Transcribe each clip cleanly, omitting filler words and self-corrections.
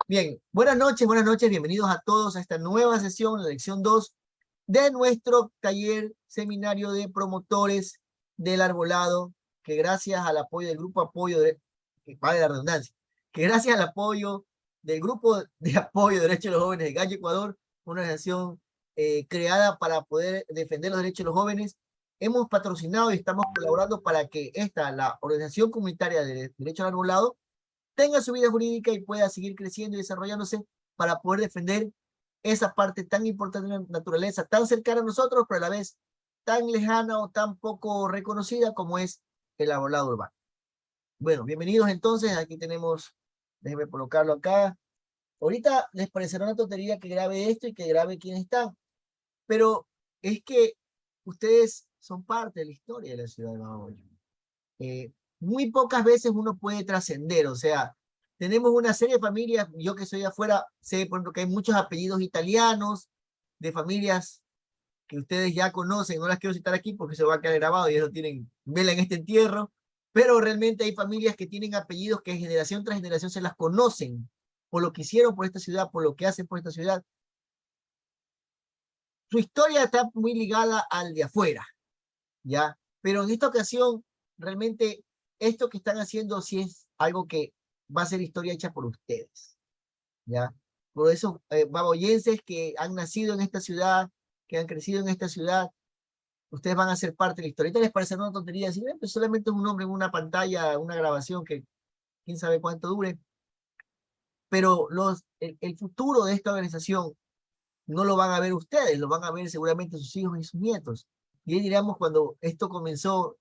Bien, buenas noches, bienvenidos a todos a esta nueva sesión, la lección 2 de nuestro taller seminario de promotores del arbolado, que gracias al apoyo del grupo apoyo, que vale la redundancia, que gracias al apoyo del grupo de apoyo de derechos de los jóvenes de Gallo Ecuador, una organización creada para poder defender los derechos de los jóvenes, hemos patrocinado y estamos colaborando para que la organización comunitaria de derechos al arbolado, tenga su vida jurídica y pueda seguir creciendo y desarrollándose para poder defender esa parte tan importante de la naturaleza, tan cercana a nosotros, pero a la vez tan lejana o tan poco reconocida como es el arbolado urbano. Bueno, bienvenidos entonces, aquí tenemos, déjenme colocarlo acá. Ahorita les parecerá una tontería que grabe esto y que grabe quiénes están, pero es que ustedes son parte de la historia de la ciudad de Babahoyo. Muy pocas veces uno puede trascender, o sea, tenemos una serie de familias, yo que soy de afuera, sé por ejemplo que hay muchos apellidos italianos, de familias que ustedes ya conocen, no las quiero citar aquí porque se va a quedar grabado y ellos tienen vela en este entierro, pero realmente hay familias que tienen apellidos que generación tras generación se las conocen por lo que hicieron por esta ciudad, por lo que hacen por esta ciudad. Su historia está muy ligada al de afuera, ¿ya? Pero en esta ocasión, realmente, esto que están haciendo sí es algo que va a ser historia hecha por ustedes, ¿ya? Por esos baboyenses que han nacido en esta ciudad, que han crecido en esta ciudad, ustedes van a ser parte de la historia. Ahorita les parecerá una tontería decir, pues solamente es un nombre en una pantalla, una grabación que quién sabe cuánto dure, pero el futuro de esta organización no lo van a ver ustedes, lo van a ver seguramente sus hijos y sus nietos. Y ahí diríamos, cuando esto comenzó,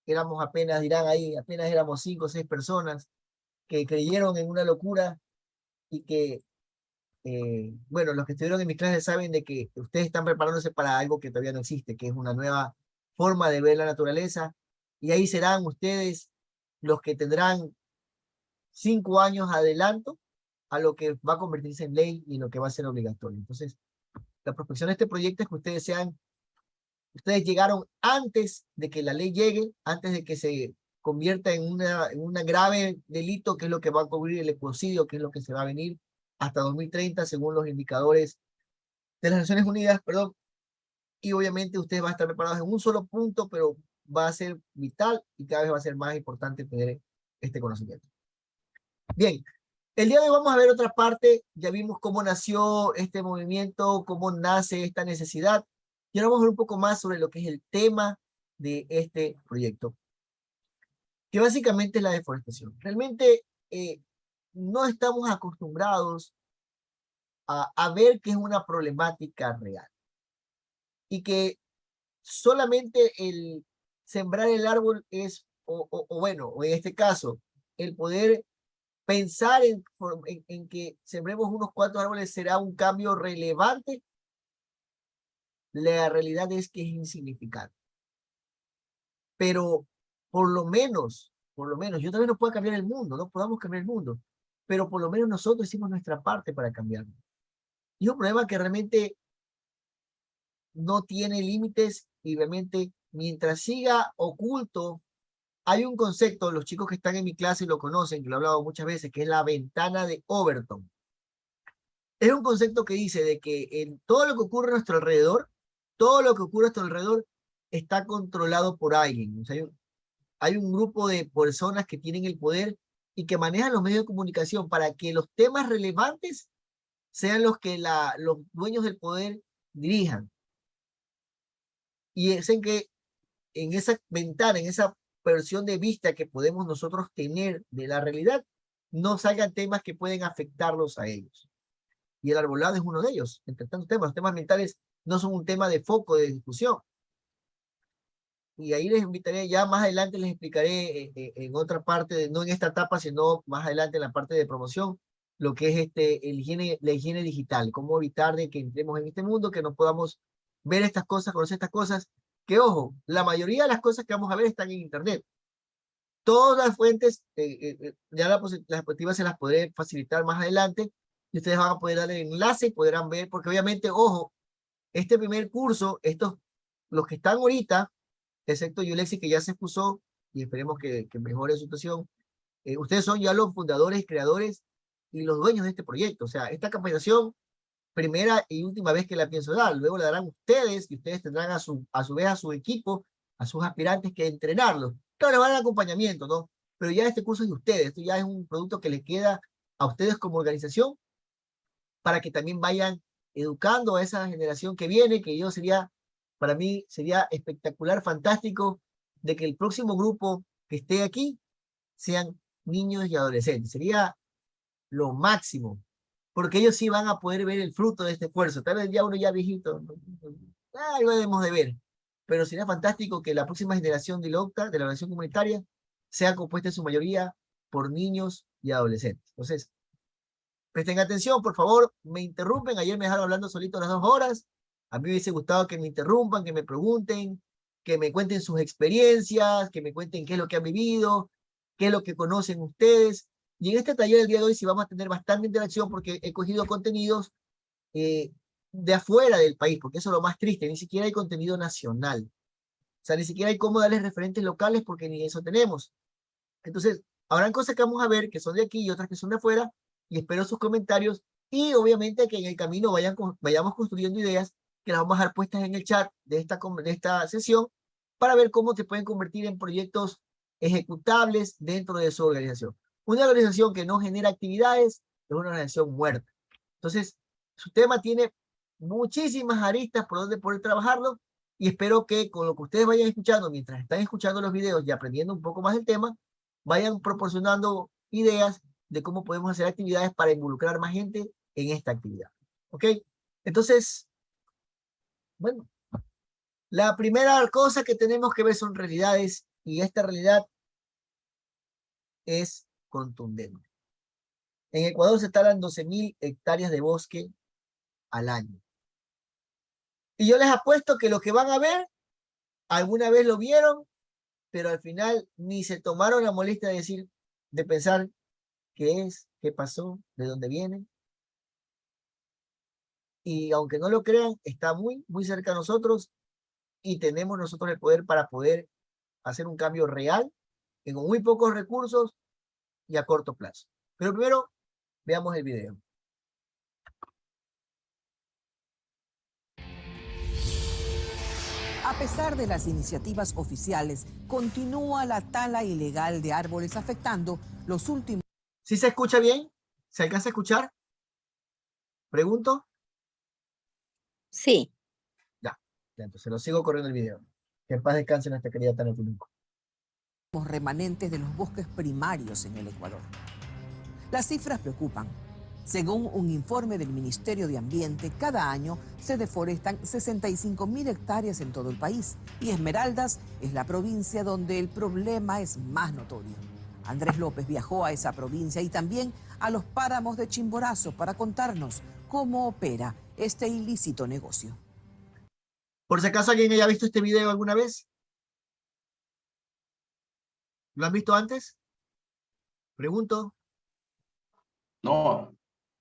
éramos apenas, dirán ahí, apenas éramos 5 o 6 personas que creyeron en una locura y que, bueno, los que estuvieron en mis clases saben de que ustedes están preparándose para algo que todavía no existe, que es una nueva forma de ver la naturaleza, y ahí serán ustedes los que tendrán 5 años adelanto a lo que va a convertirse en ley y lo que va a ser obligatorio. Entonces, la prospección de este proyecto es que ustedes llegaron antes de que la ley llegue, antes de que se convierta en una grave delito, que es lo que va a cubrir el ecocidio, que es lo que se va a venir hasta 2030, según los indicadores de las Naciones Unidas, perdón. Y obviamente ustedes van a estar preparados en un solo punto, pero va a ser vital y cada vez va a ser más importante tener este conocimiento. Bien, el día de hoy vamos a ver otra parte. Ya vimos cómo nació este movimiento, cómo nace esta necesidad. Y ahora vamos a ver un poco más sobre lo que es el tema de este proyecto, que básicamente es la deforestación. Realmente no estamos acostumbrados a ver que es una problemática real y que solamente el sembrar el árbol es, o bueno, o en este caso, el poder pensar en que sembremos unos cuantos árboles será un cambio relevante. La realidad es que es insignificante. Pero por lo menos, yo también no puedo cambiar el mundo, no podamos cambiar el mundo, pero por lo menos nosotros hicimos nuestra parte para cambiarlo. Y es un problema que realmente no tiene límites y realmente mientras siga oculto, hay un concepto, los chicos que están en mi clase lo conocen, que lo he hablado muchas veces, que es la ventana de Overton. Es un concepto que dice de que en todo lo que ocurre a nuestro alrededor, todo lo que ocurre a nuestro alrededor está controlado por alguien. O sea, hay un grupo de personas que tienen el poder y que manejan los medios de comunicación para que los temas relevantes sean los que los dueños del poder dirijan. Y es en que en esa ventana, en esa versión de vista que podemos nosotros tener de la realidad, no salgan temas que pueden afectarlos a ellos. Y el arbolado es uno de ellos. Entre tantos temas, los temas ambientales no son un tema de foco de discusión. Y ahí les invitaré, ya más adelante les explicaré en otra parte, no en esta etapa, sino más adelante en la parte de promoción, lo que es la higiene digital, cómo evitar de que entremos en este mundo, que no podamos ver estas cosas, conocer estas cosas, que ojo, la mayoría de las cosas que vamos a ver están en internet. Todas las fuentes, ya las diapositivas se las podré facilitar más adelante, y ustedes van a poder darle enlace y podrán ver, porque obviamente, ojo, este primer curso, los que están ahorita, excepto Yulexi, que ya se expuso, y esperemos que mejore su situación, Ustedes son ya los fundadores, creadores y los dueños de este proyecto. O sea, esta capacitación, primera y última vez que la pienso dar, luego la darán ustedes y ustedes tendrán a su vez a su equipo, a sus aspirantes que entrenarlos. Claro, van al acompañamiento, ¿no? Pero ya este curso es de ustedes, esto ya es un producto que les queda a ustedes como organización para que también vayan educando a esa generación que viene, que yo sería, para mí sería espectacular, fantástico, de que el próximo grupo que esté aquí sean niños y adolescentes. Sería lo máximo, porque ellos sí van a poder ver el fruto de este esfuerzo. Tal vez ya uno ya viejito, lo debemos de ver, pero sería fantástico que la próxima generación de LOCTA, de la organización comunitaria, sea compuesta en su mayoría por niños y adolescentes. Entonces, presten atención, por favor, me interrumpen. Ayer me dejaron hablando solito las 2 horas. A mí me hubiese gustado que me interrumpan, que me pregunten, que me cuenten sus experiencias, que me cuenten qué es lo que han vivido, qué es lo que conocen ustedes. Y en este taller del día de hoy sí vamos a tener bastante interacción porque he cogido contenidos de afuera del país, porque eso es lo más triste, ni siquiera hay contenido nacional. O sea, ni siquiera hay cómo darles referentes locales porque ni eso tenemos. Entonces, habrán cosas que vamos a ver que son de aquí y otras que son de afuera, y espero sus comentarios, y obviamente que en el camino vayamos construyendo ideas que las vamos a dejar puestas en el chat de esta sesión para ver cómo se pueden convertir en proyectos ejecutables dentro de su organización. Una organización que no genera actividades es una organización muerta. Entonces, su tema tiene muchísimas aristas por donde poder trabajarlo, y espero que con lo que ustedes vayan escuchando, mientras están escuchando los videos y aprendiendo un poco más del tema, vayan proporcionando ideas de cómo podemos hacer actividades para involucrar más gente en esta actividad. ¿Ok? Entonces, bueno, la primera cosa que tenemos que ver son realidades, y esta realidad es contundente. En Ecuador se talan 12.000 hectáreas de bosque al año. Y yo les apuesto que lo que van a ver, alguna vez lo vieron, pero al final ni se tomaron la molestia de decir, de pensar qué es, qué pasó, de dónde viene. Y aunque no lo crean, está muy, muy cerca de nosotros, y tenemos nosotros el poder para poder hacer un cambio real en muy pocos recursos y a corto plazo. Pero primero, veamos el video. A pesar de las iniciativas oficiales, continúa la tala ilegal de árboles afectando los últimos... ¿Sí se escucha bien? ¿Se alcanza a escuchar? ¿Pregunto? Sí. Ya, entonces lo sigo corriendo el video. Que en paz descanse nuestra querida Tania Tuluco. remanentes de los bosques primarios en el Ecuador. Las cifras preocupan. Según un informe del Ministerio de Ambiente, cada año se deforestan 65.000 hectáreas en todo el país, y Esmeraldas es la provincia donde el problema es más notorio. Andrés López viajó a esa provincia y también a los páramos de Chimborazo para contarnos cómo opera este ilícito negocio. Por si acaso alguien haya visto este video alguna vez. ¿Lo han visto antes? Pregunto. No.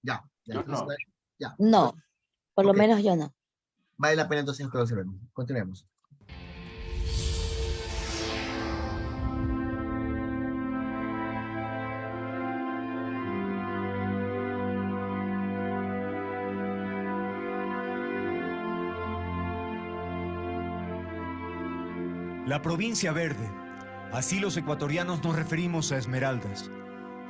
Ya. Yo no. Ya. No, por lo Ok. menos yo no. Vale la pena entonces que lo observemos. Continuemos. La provincia verde. Así los ecuatorianos nos referimos a Esmeraldas.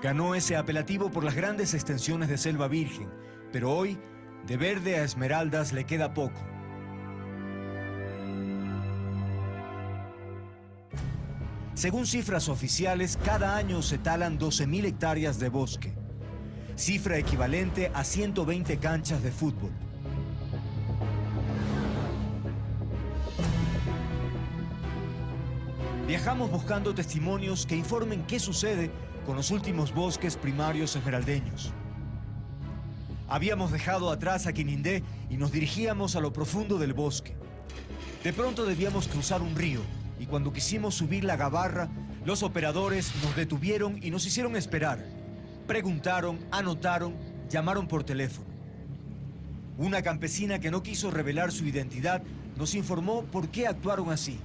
Ganó ese apelativo por las grandes extensiones de selva virgen, pero hoy, de verde a Esmeraldas le queda poco. Según cifras oficiales, cada año se talan 12.000 hectáreas de bosque, cifra equivalente a 120 canchas de fútbol. Viajamos buscando testimonios que informen qué sucede con los últimos bosques primarios esmeraldeños. Habíamos dejado atrás a Quinindé y nos dirigíamos a lo profundo del bosque. De pronto debíamos cruzar un río, y cuando quisimos subir la gabarra, los operadores nos detuvieron y nos hicieron esperar. Preguntaron, anotaron, llamaron por teléfono. Una campesina que no quiso revelar su identidad nos informó por qué actuaron así.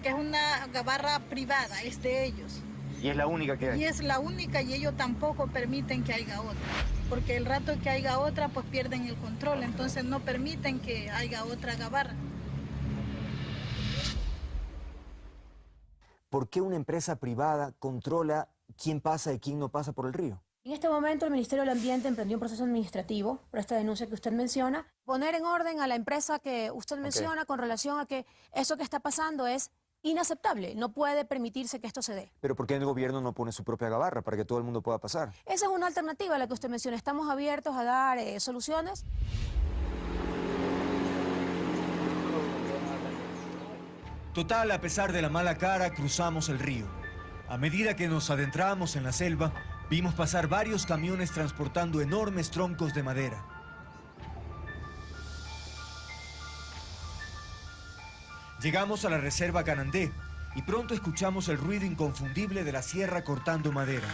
Que es una gabarra privada, es de ellos. Y es la única que hay. Y es la única y ellos tampoco permiten que haya otra. Porque el rato que haya otra, pues pierden el control. Entonces no permiten que haya otra gabarra. ¿Por qué una empresa privada controla quién pasa y quién no pasa por el río? En este momento el Ministerio del Ambiente emprendió un proceso administrativo por esta denuncia que usted menciona. Poner en orden a la empresa que usted menciona con relación a que eso que está pasando es inaceptable. No puede permitirse que esto se dé. ¿Pero por qué el gobierno no pone su propia gabarra para que todo el mundo pueda pasar? Esa es una alternativa a la que usted menciona. Estamos abiertos a dar soluciones. Total, a pesar de la mala cara, cruzamos el río. A medida que nos adentramos en la selva, vimos pasar varios camiones transportando enormes troncos de madera. Llegamos a la reserva Canandé y pronto escuchamos el ruido inconfundible de la sierra cortando madera.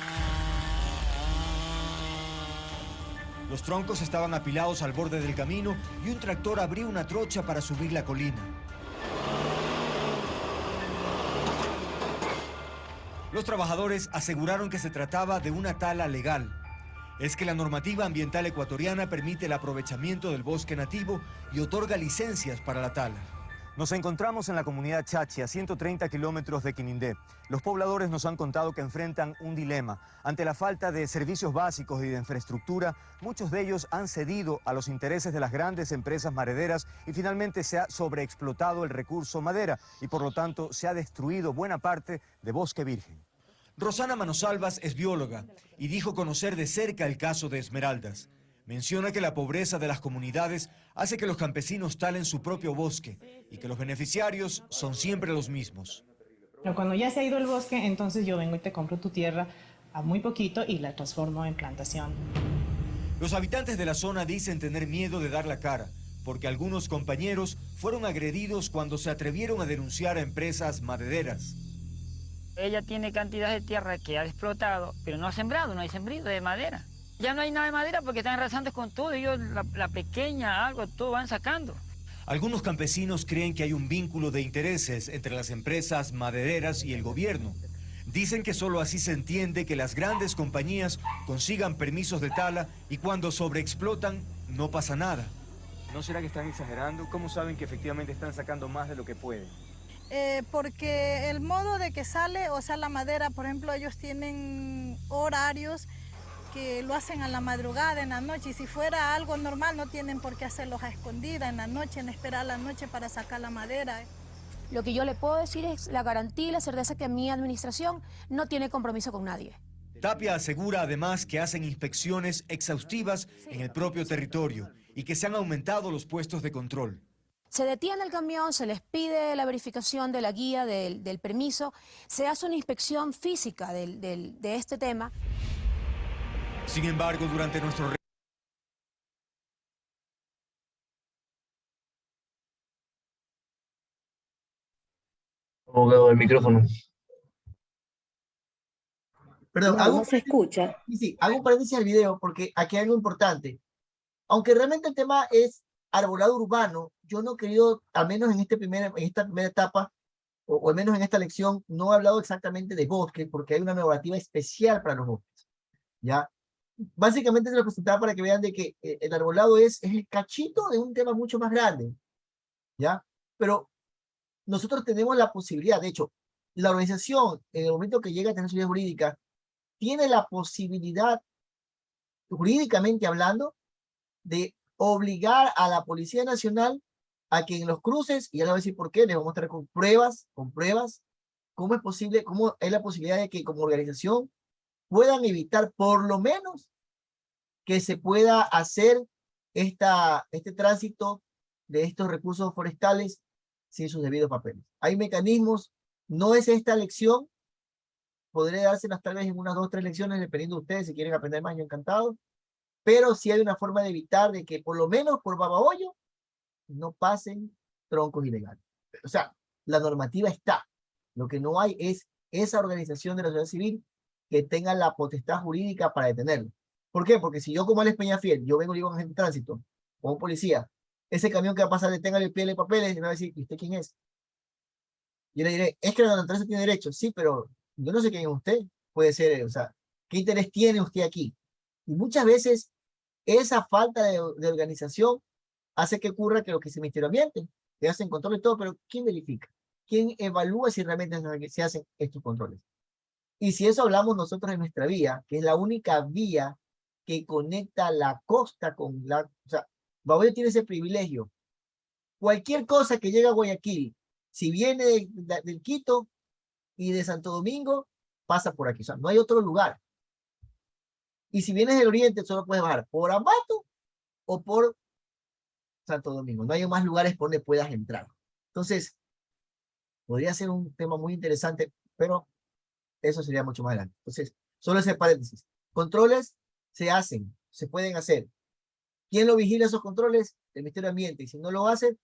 Los troncos estaban apilados al borde del camino y un tractor abrió una trocha para subir la colina. Los trabajadores aseguraron que se trataba de una tala legal. Es que la normativa ambiental ecuatoriana permite el aprovechamiento del bosque nativo y otorga licencias para la tala. Nos encontramos en la comunidad Chachi, a 130 kilómetros de Quinindé. Los pobladores nos han contado que enfrentan un dilema. Ante la falta de servicios básicos y de infraestructura, muchos de ellos han cedido a los intereses de las grandes empresas madereras y finalmente se ha sobreexplotado el recurso madera y por lo tanto se ha destruido buena parte de bosque virgen. Rosana Manosalvas es bióloga y dijo conocer de cerca el caso de Esmeraldas. Menciona que la pobreza de las comunidades hace que los campesinos talen su propio bosque y que los beneficiarios son siempre los mismos. Pero cuando ya se ha ido el bosque, entonces yo vengo y te compro tu tierra a muy poquito y la transformo en plantación. Los habitantes de la zona dicen tener miedo de dar la cara, porque algunos compañeros fueron agredidos cuando se atrevieron a denunciar a empresas madereras. Ella tiene cantidad de tierra que ha explotado, pero no ha sembrado, no hay sembrío de madera. Ya no hay nada de madera porque están arrasando con todo, ellos la pequeña, algo, todo van sacando. Algunos campesinos creen que hay un vínculo de intereses entre las empresas madereras y el gobierno. Dicen que solo así se entiende que las grandes compañías consigan permisos de tala y cuando sobreexplotan no pasa nada. ¿No será que están exagerando? ¿Cómo saben que efectivamente están sacando más de lo que pueden? Porque el modo de que sale, o sea, la madera, por ejemplo, ellos tienen horarios que lo hacen a la madrugada, en la noche, y si fuera algo normal no tienen por qué hacerlos a escondidas, en la noche, en esperar la noche para sacar la madera. Lo que yo le puedo decir es la garantía y la certeza que mi administración no tiene compromiso con nadie. Tapia asegura además que hacen inspecciones exhaustivas en el propio territorio y que se han aumentado los puestos de control. Se detiene el camión, se les pide la verificación de la guía, del permiso, se hace una inspección física de este tema. Sin embargo, durante nuestro el micrófono. Perdón, No se escucha. sí, hago un paréntesis al video porque aquí hay algo importante. Aunque realmente el tema es arbolado urbano, yo no he querido, al menos en esta primera etapa, o al menos en esta lección, no he hablado exactamente de bosques, porque hay una normativa especial para los bosques, ¿ya? Básicamente se lo presentaba para que vean de que el arbolado es el cachito de un tema mucho más grande, ¿ya? Pero nosotros tenemos la posibilidad, de hecho, la organización, en el momento que llega a tener seguridad jurídica, tiene la posibilidad, jurídicamente hablando, de obligar a la Policía Nacional a que en los cruces, y ya les voy a decir por qué, les voy a mostrar con pruebas, cómo es posible, cómo es la posibilidad de que como organización puedan evitar por lo menos que se pueda hacer este tránsito de estos recursos forestales sin sus debidos papeles. Hay mecanismos, no es esta lección, podré dárselas tal vez en unas 2 o 3 lecciones, dependiendo de ustedes, si quieren aprender más, yo encantado, pero sí hay una forma de evitar de que por lo menos por Babahoyo no pasen troncos ilegales. O sea, la normativa está, lo que no hay es esa organización de la sociedad civil que tenga la potestad jurídica para detenerlo. ¿Por qué? Porque si yo como Alex Peñafiel, yo vengo y digo a un agente de tránsito, o a un policía, ese camión que va a pasar, deténgale el pie de papeles, y me va a decir, ¿y usted quién es? Yo le diré, es que la naturaleza tiene derecho, sí, pero yo no sé quién es usted. puede ser, o sea, ¿qué interés tiene usted aquí? Y muchas veces esa falta de organización hace que ocurra que lo que es el Ministerio de Ambiente, se hacen controles y todo, pero ¿quién verifica? ¿Quién evalúa si realmente se hacen estos controles? Y si eso hablamos nosotros en nuestra vía, que es la única vía que conecta la costa con la... O sea, Bahoyo tiene ese privilegio. Cualquier cosa que llegue a Guayaquil, si viene del Quito y de Santo Domingo, pasa por aquí. O sea, no hay otro lugar. Y si vienes del oriente, solo puedes bajar por Ambato o por Santo Domingo. No hay más lugares por donde puedas entrar. Entonces, podría ser un tema muy interesante, pero eso sería mucho más adelante. Entonces, solo ese paréntesis. Controles se hacen, se pueden hacer. ¿Quién lo vigila esos controles? El Ministerio de Ambiente. Y si no lo hace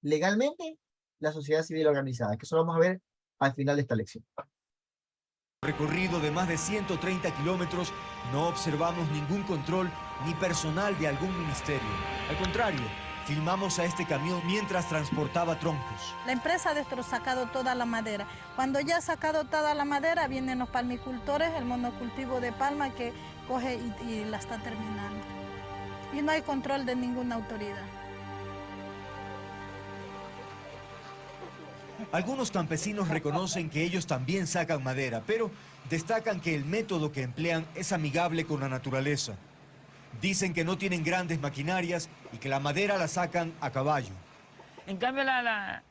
legalmente, la sociedad civil organizada, que eso lo vamos a ver al final de esta lección. Recorrido de más de 130 kilómetros, no observamos ningún control ni personal de algún ministerio. Al contrario, filmamos a este camión mientras transportaba troncos. La empresa ha sacado toda la madera. Cuando ya ha sacado toda la madera, vienen los palmicultores, el monocultivo de palma que coge y la está terminando. Y no hay control de ninguna autoridad. Algunos campesinos reconocen que ellos también sacan madera, pero destacan que el método que emplean es amigable con la naturaleza. Dicen que no tienen grandes maquinarias y que la madera la sacan a caballo. En cambio, la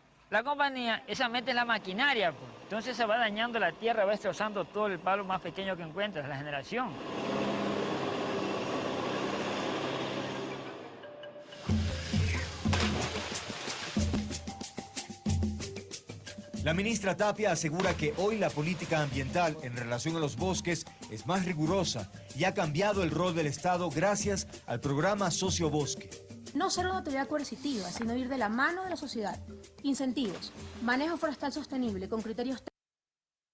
compañía, esa mete la maquinaria, pues. Entonces se va dañando la tierra, va destrozando todo el palo más pequeño que encuentras, la generación. La ministra Tapia asegura que hoy la política ambiental en relación a los bosques es más rigurosa y ha cambiado el rol del Estado gracias al programa Sociobosque. No ser una autoridad coercitiva, sino ir de la mano de la sociedad. Incentivos, manejo forestal sostenible con criterios...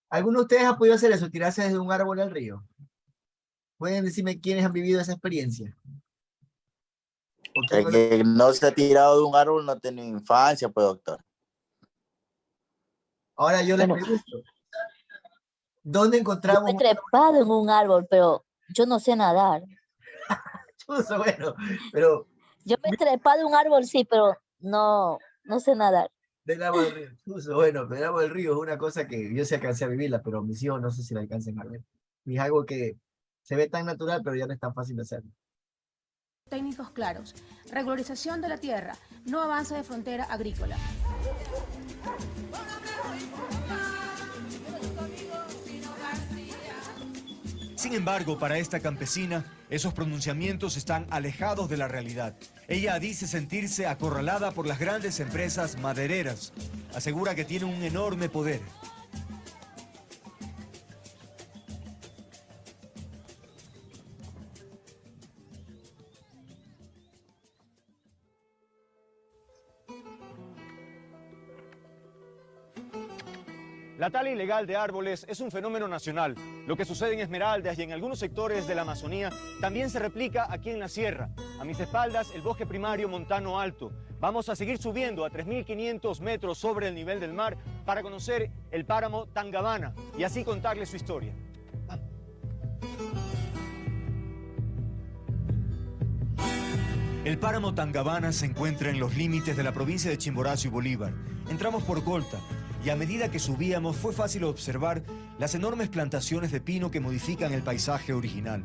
¿Alguno de ustedes ha podido hacer eso, tirarse desde un árbol al río? ¿Pueden decirme quiénes han vivido esa experiencia? El que no se ha tirado de un árbol no tiene infancia, pues, doctor. Ahora yo les pregunto, ¿dónde encontramos? Yo me he trepado en un árbol, pero yo no sé nadar. Bueno, pero... Yo me he trepado en un árbol, sí, pero no sé nadar. Del agua del río. Bueno, del agua del río es una cosa que yo sí alcancé a vivirla, pero mis hijos no sé si la alcancen a ver. Y es algo que se ve tan natural, pero ya no es tan fácil de hacerlo. Técnicos claros, regularización de la tierra, no avance de frontera agrícola. Sin embargo, para esta campesina, esos pronunciamientos están alejados de la realidad. Ella dice sentirse acorralada por las grandes empresas madereras. Asegura que tiene un enorme poder. La tala ilegal de árboles es un fenómeno nacional. Lo que sucede en Esmeraldas y en algunos sectores de la Amazonía también se replica aquí en la sierra. A mis espaldas, el bosque primario montano alto. Vamos a seguir subiendo a 3.500 metros sobre el nivel del mar para conocer el páramo Tangabana y así contarles su historia. El páramo Tangabana se encuentra en los límites de la provincia de Chimborazo y Bolívar. Entramos por Colta y a medida que subíamos fue fácil observar las enormes plantaciones de pino que modifican el paisaje original.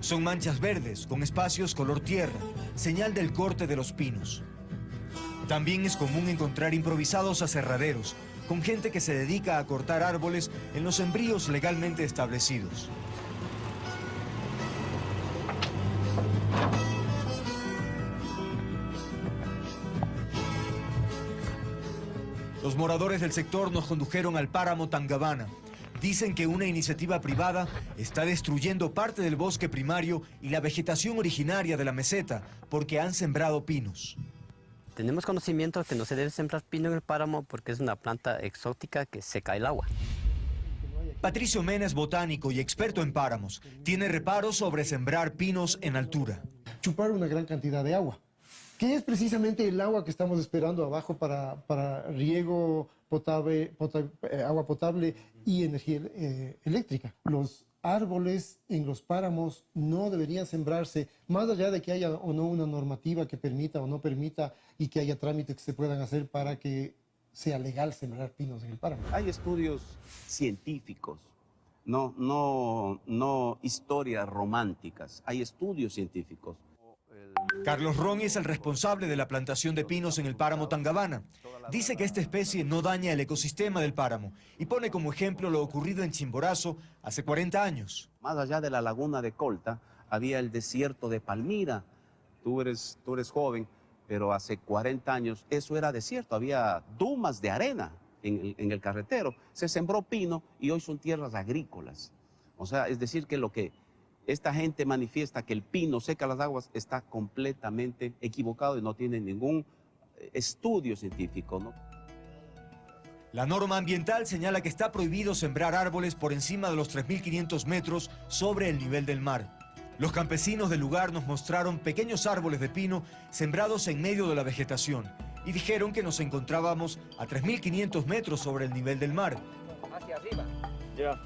Son manchas verdes con espacios color tierra, señal del corte de los pinos. También es común encontrar improvisados aserraderos, con gente que se dedica a cortar árboles en los sembríos legalmente establecidos. Los moradores del sector nos condujeron al páramo Tangabana. Dicen que una iniciativa privada está destruyendo parte del bosque primario y la vegetación originaria de la meseta porque han sembrado pinos. Tenemos conocimiento que no se debe sembrar pino en el páramo porque es una planta exótica que seca el agua. Patricio Mena es botánico y experto en páramos. Tiene reparos sobre sembrar pinos en altura. Chupar una gran cantidad de agua, que es precisamente el agua que estamos esperando abajo para riego potable, agua potable y energía eléctrica. Los árboles en los páramos no deberían sembrarse, más allá de que haya o no una normativa que permita o no permita y que haya trámites que se puedan hacer para que sea legal sembrar pinos en el páramo. Hay estudios científicos, no historias románticas, hay estudios científicos. Carlos Ron es el responsable de la plantación de pinos en el páramo Tangabana. Dice que esta especie no daña el ecosistema del páramo y pone como ejemplo lo ocurrido en Chimborazo hace 40 años. Más allá de la laguna de Colta había el desierto de Palmira. Tú eres joven, pero hace 40 años eso era desierto, había dumas de arena en el carretero. Se sembró pino y hoy son tierras agrícolas. O sea, es decir que lo que esta gente manifiesta que el pino seca las aguas está completamente equivocado y no tiene ningún estudio científico, ¿no? La norma ambiental señala que está prohibido sembrar árboles por encima de los 3.500 metros sobre el nivel del mar. Los campesinos del lugar nos mostraron pequeños árboles de pino sembrados en medio de la vegetación y dijeron que nos encontrábamos a 3.500 metros sobre el nivel del mar. Hacia arriba. Ya.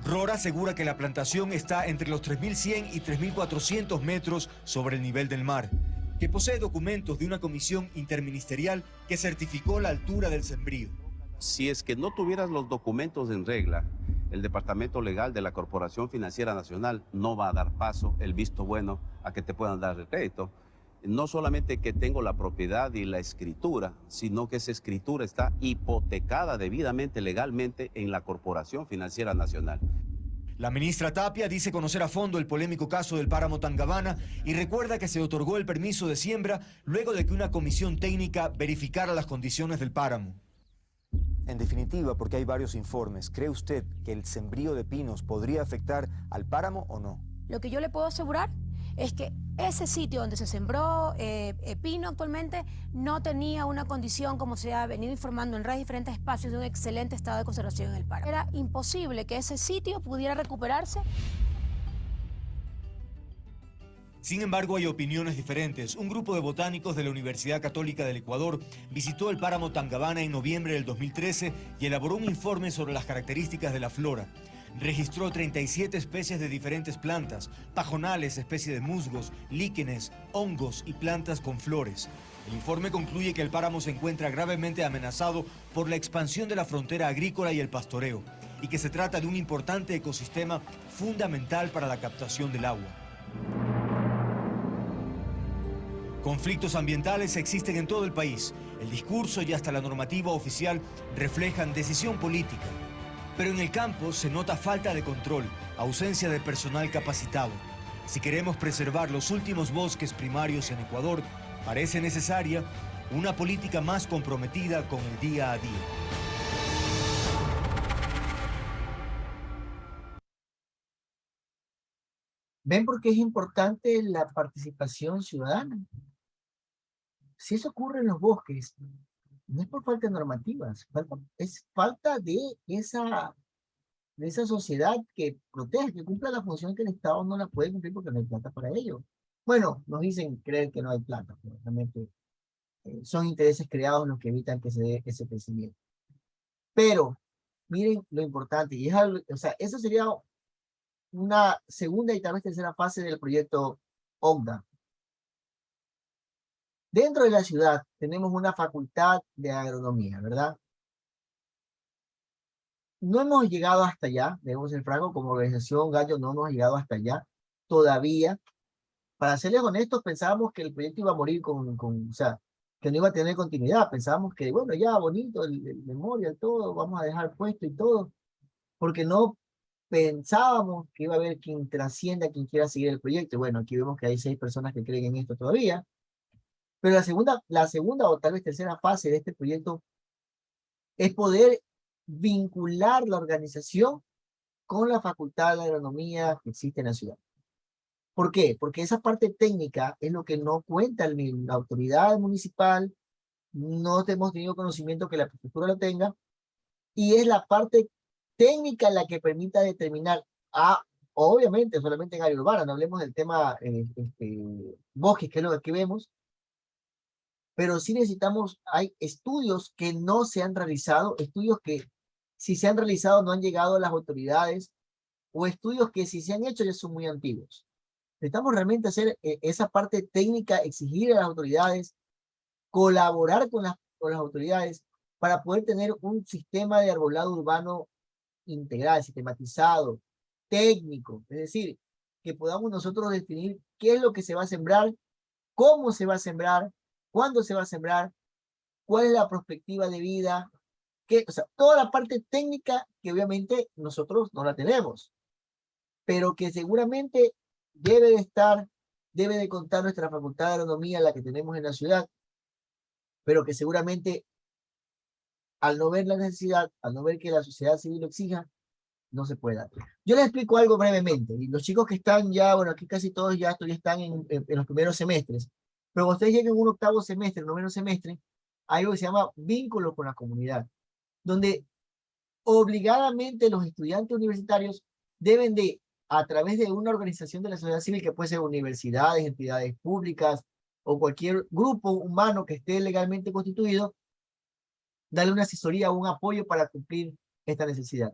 Rora asegura que la plantación está entre los 3.100 y 3.400 metros sobre el nivel del mar, que posee documentos de una comisión interministerial que certificó la altura del sembrío. Si es que no tuvieras los documentos en regla, el Departamento Legal de la Corporación Financiera Nacional no va a dar paso, el visto bueno, a que te puedan dar el crédito. No solamente que tengo la propiedad y la escritura, sino que esa escritura está hipotecada debidamente, legalmente, en la Corporación Financiera Nacional. La ministra Tapia dice conocer a fondo el polémico caso del páramo Tangabana y recuerda que se otorgó el permiso de siembra luego de que una comisión técnica verificara las condiciones del páramo. En definitiva, porque hay varios informes, ¿cree usted que el sembrío de pinos podría afectar al páramo o no? Lo que yo le puedo asegurar es que ese sitio donde se sembró pino actualmente no tenía una condición, como se ha venido informando en redes diferentes espacios, de un excelente estado de conservación en el páramo. Era imposible que ese sitio pudiera recuperarse. Sin embargo, hay opiniones diferentes. Un grupo de botánicos de la Universidad Católica del Ecuador visitó el páramo Tangabana en noviembre del 2013 y elaboró un informe sobre las características de la flora. Registró 37 especies de diferentes plantas, pajonales, especies de musgos, líquenes, hongos y plantas con flores. El informe concluye que el páramo se encuentra gravemente amenazado por la expansión de la frontera agrícola y el pastoreo, y que se trata de un importante ecosistema fundamental para la captación del agua. Conflictos ambientales existen en todo el país. El discurso y hasta la normativa oficial reflejan decisión política. Pero en el campo se nota falta de control, ausencia de personal capacitado. Si queremos preservar los últimos bosques primarios en Ecuador, parece necesaria una política más comprometida con el día a día. ¿Ven por qué es importante la participación ciudadana? Si eso ocurre en los bosques, no es por falta de normativas, es falta de esa sociedad que protege, que cumpla la función que el Estado no la puede cumplir porque no hay plata para ello. Bueno, nos dicen creer que no hay plata, pero realmente son intereses creados los que evitan que se dé ese crecimiento. Pero, miren lo importante, y es algo, o sea, eso sería una segunda y tal vez tercera fase del proyecto OCDA. Dentro de la ciudad tenemos una facultad de agronomía, ¿verdad? No hemos llegado hasta allá, debemos ser francos, como organización Gallo no hemos llegado hasta allá todavía. Para serles honestos, pensábamos que el proyecto iba a morir o sea, que no iba a tener continuidad. Pensábamos que, bueno, ya bonito, el memorial, todo, vamos a dejar puesto y todo, porque no pensábamos que iba a haber quien trascienda, quien quiera seguir el proyecto. Bueno, aquí vemos que hay 6 personas que creen en esto todavía. Pero la segunda o tal vez tercera fase de este proyecto es poder vincular la organización con la facultad de agronomía que existe en la ciudad. ¿Por qué? Porque esa parte técnica es lo que no cuenta la autoridad municipal, no hemos tenido conocimiento que la prefectura lo tenga, y es la parte técnica la que permita determinar, obviamente solamente en área urbana, no hablemos del tema bosques, que es lo que vemos, pero sí necesitamos, hay estudios que no se han realizado, estudios que si se han realizado no han llegado a las autoridades, o estudios que si se han hecho ya son muy antiguos. Necesitamos realmente hacer esa parte técnica, exigir a las autoridades, colaborar con las autoridades para poder tener un sistema de arbolado urbano integral, sistematizado, técnico, es decir, que podamos nosotros definir qué es lo que se va a sembrar, cómo se va a sembrar, cuándo se va a sembrar, cuál es la perspectiva de vida, o sea, toda la parte técnica que obviamente nosotros no la tenemos, pero que seguramente debe de estar, debe de contar nuestra facultad de agronomía, la que tenemos en la ciudad, pero que seguramente al no ver la necesidad, al no ver que la sociedad civil lo exija, no se puede dar. Yo les explico algo brevemente, y los chicos que están ya, bueno, aquí casi todos ya están en los primeros semestres, pero cuando ustedes lleguen a un octavo semestre, noveno semestre, hay algo que se llama vínculo con la comunidad, donde obligadamente los estudiantes universitarios deben de, a través de una organización de la sociedad civil, que puede ser universidades, entidades públicas, o cualquier grupo humano que esté legalmente constituido, darle una asesoría o un apoyo para cumplir esta necesidad.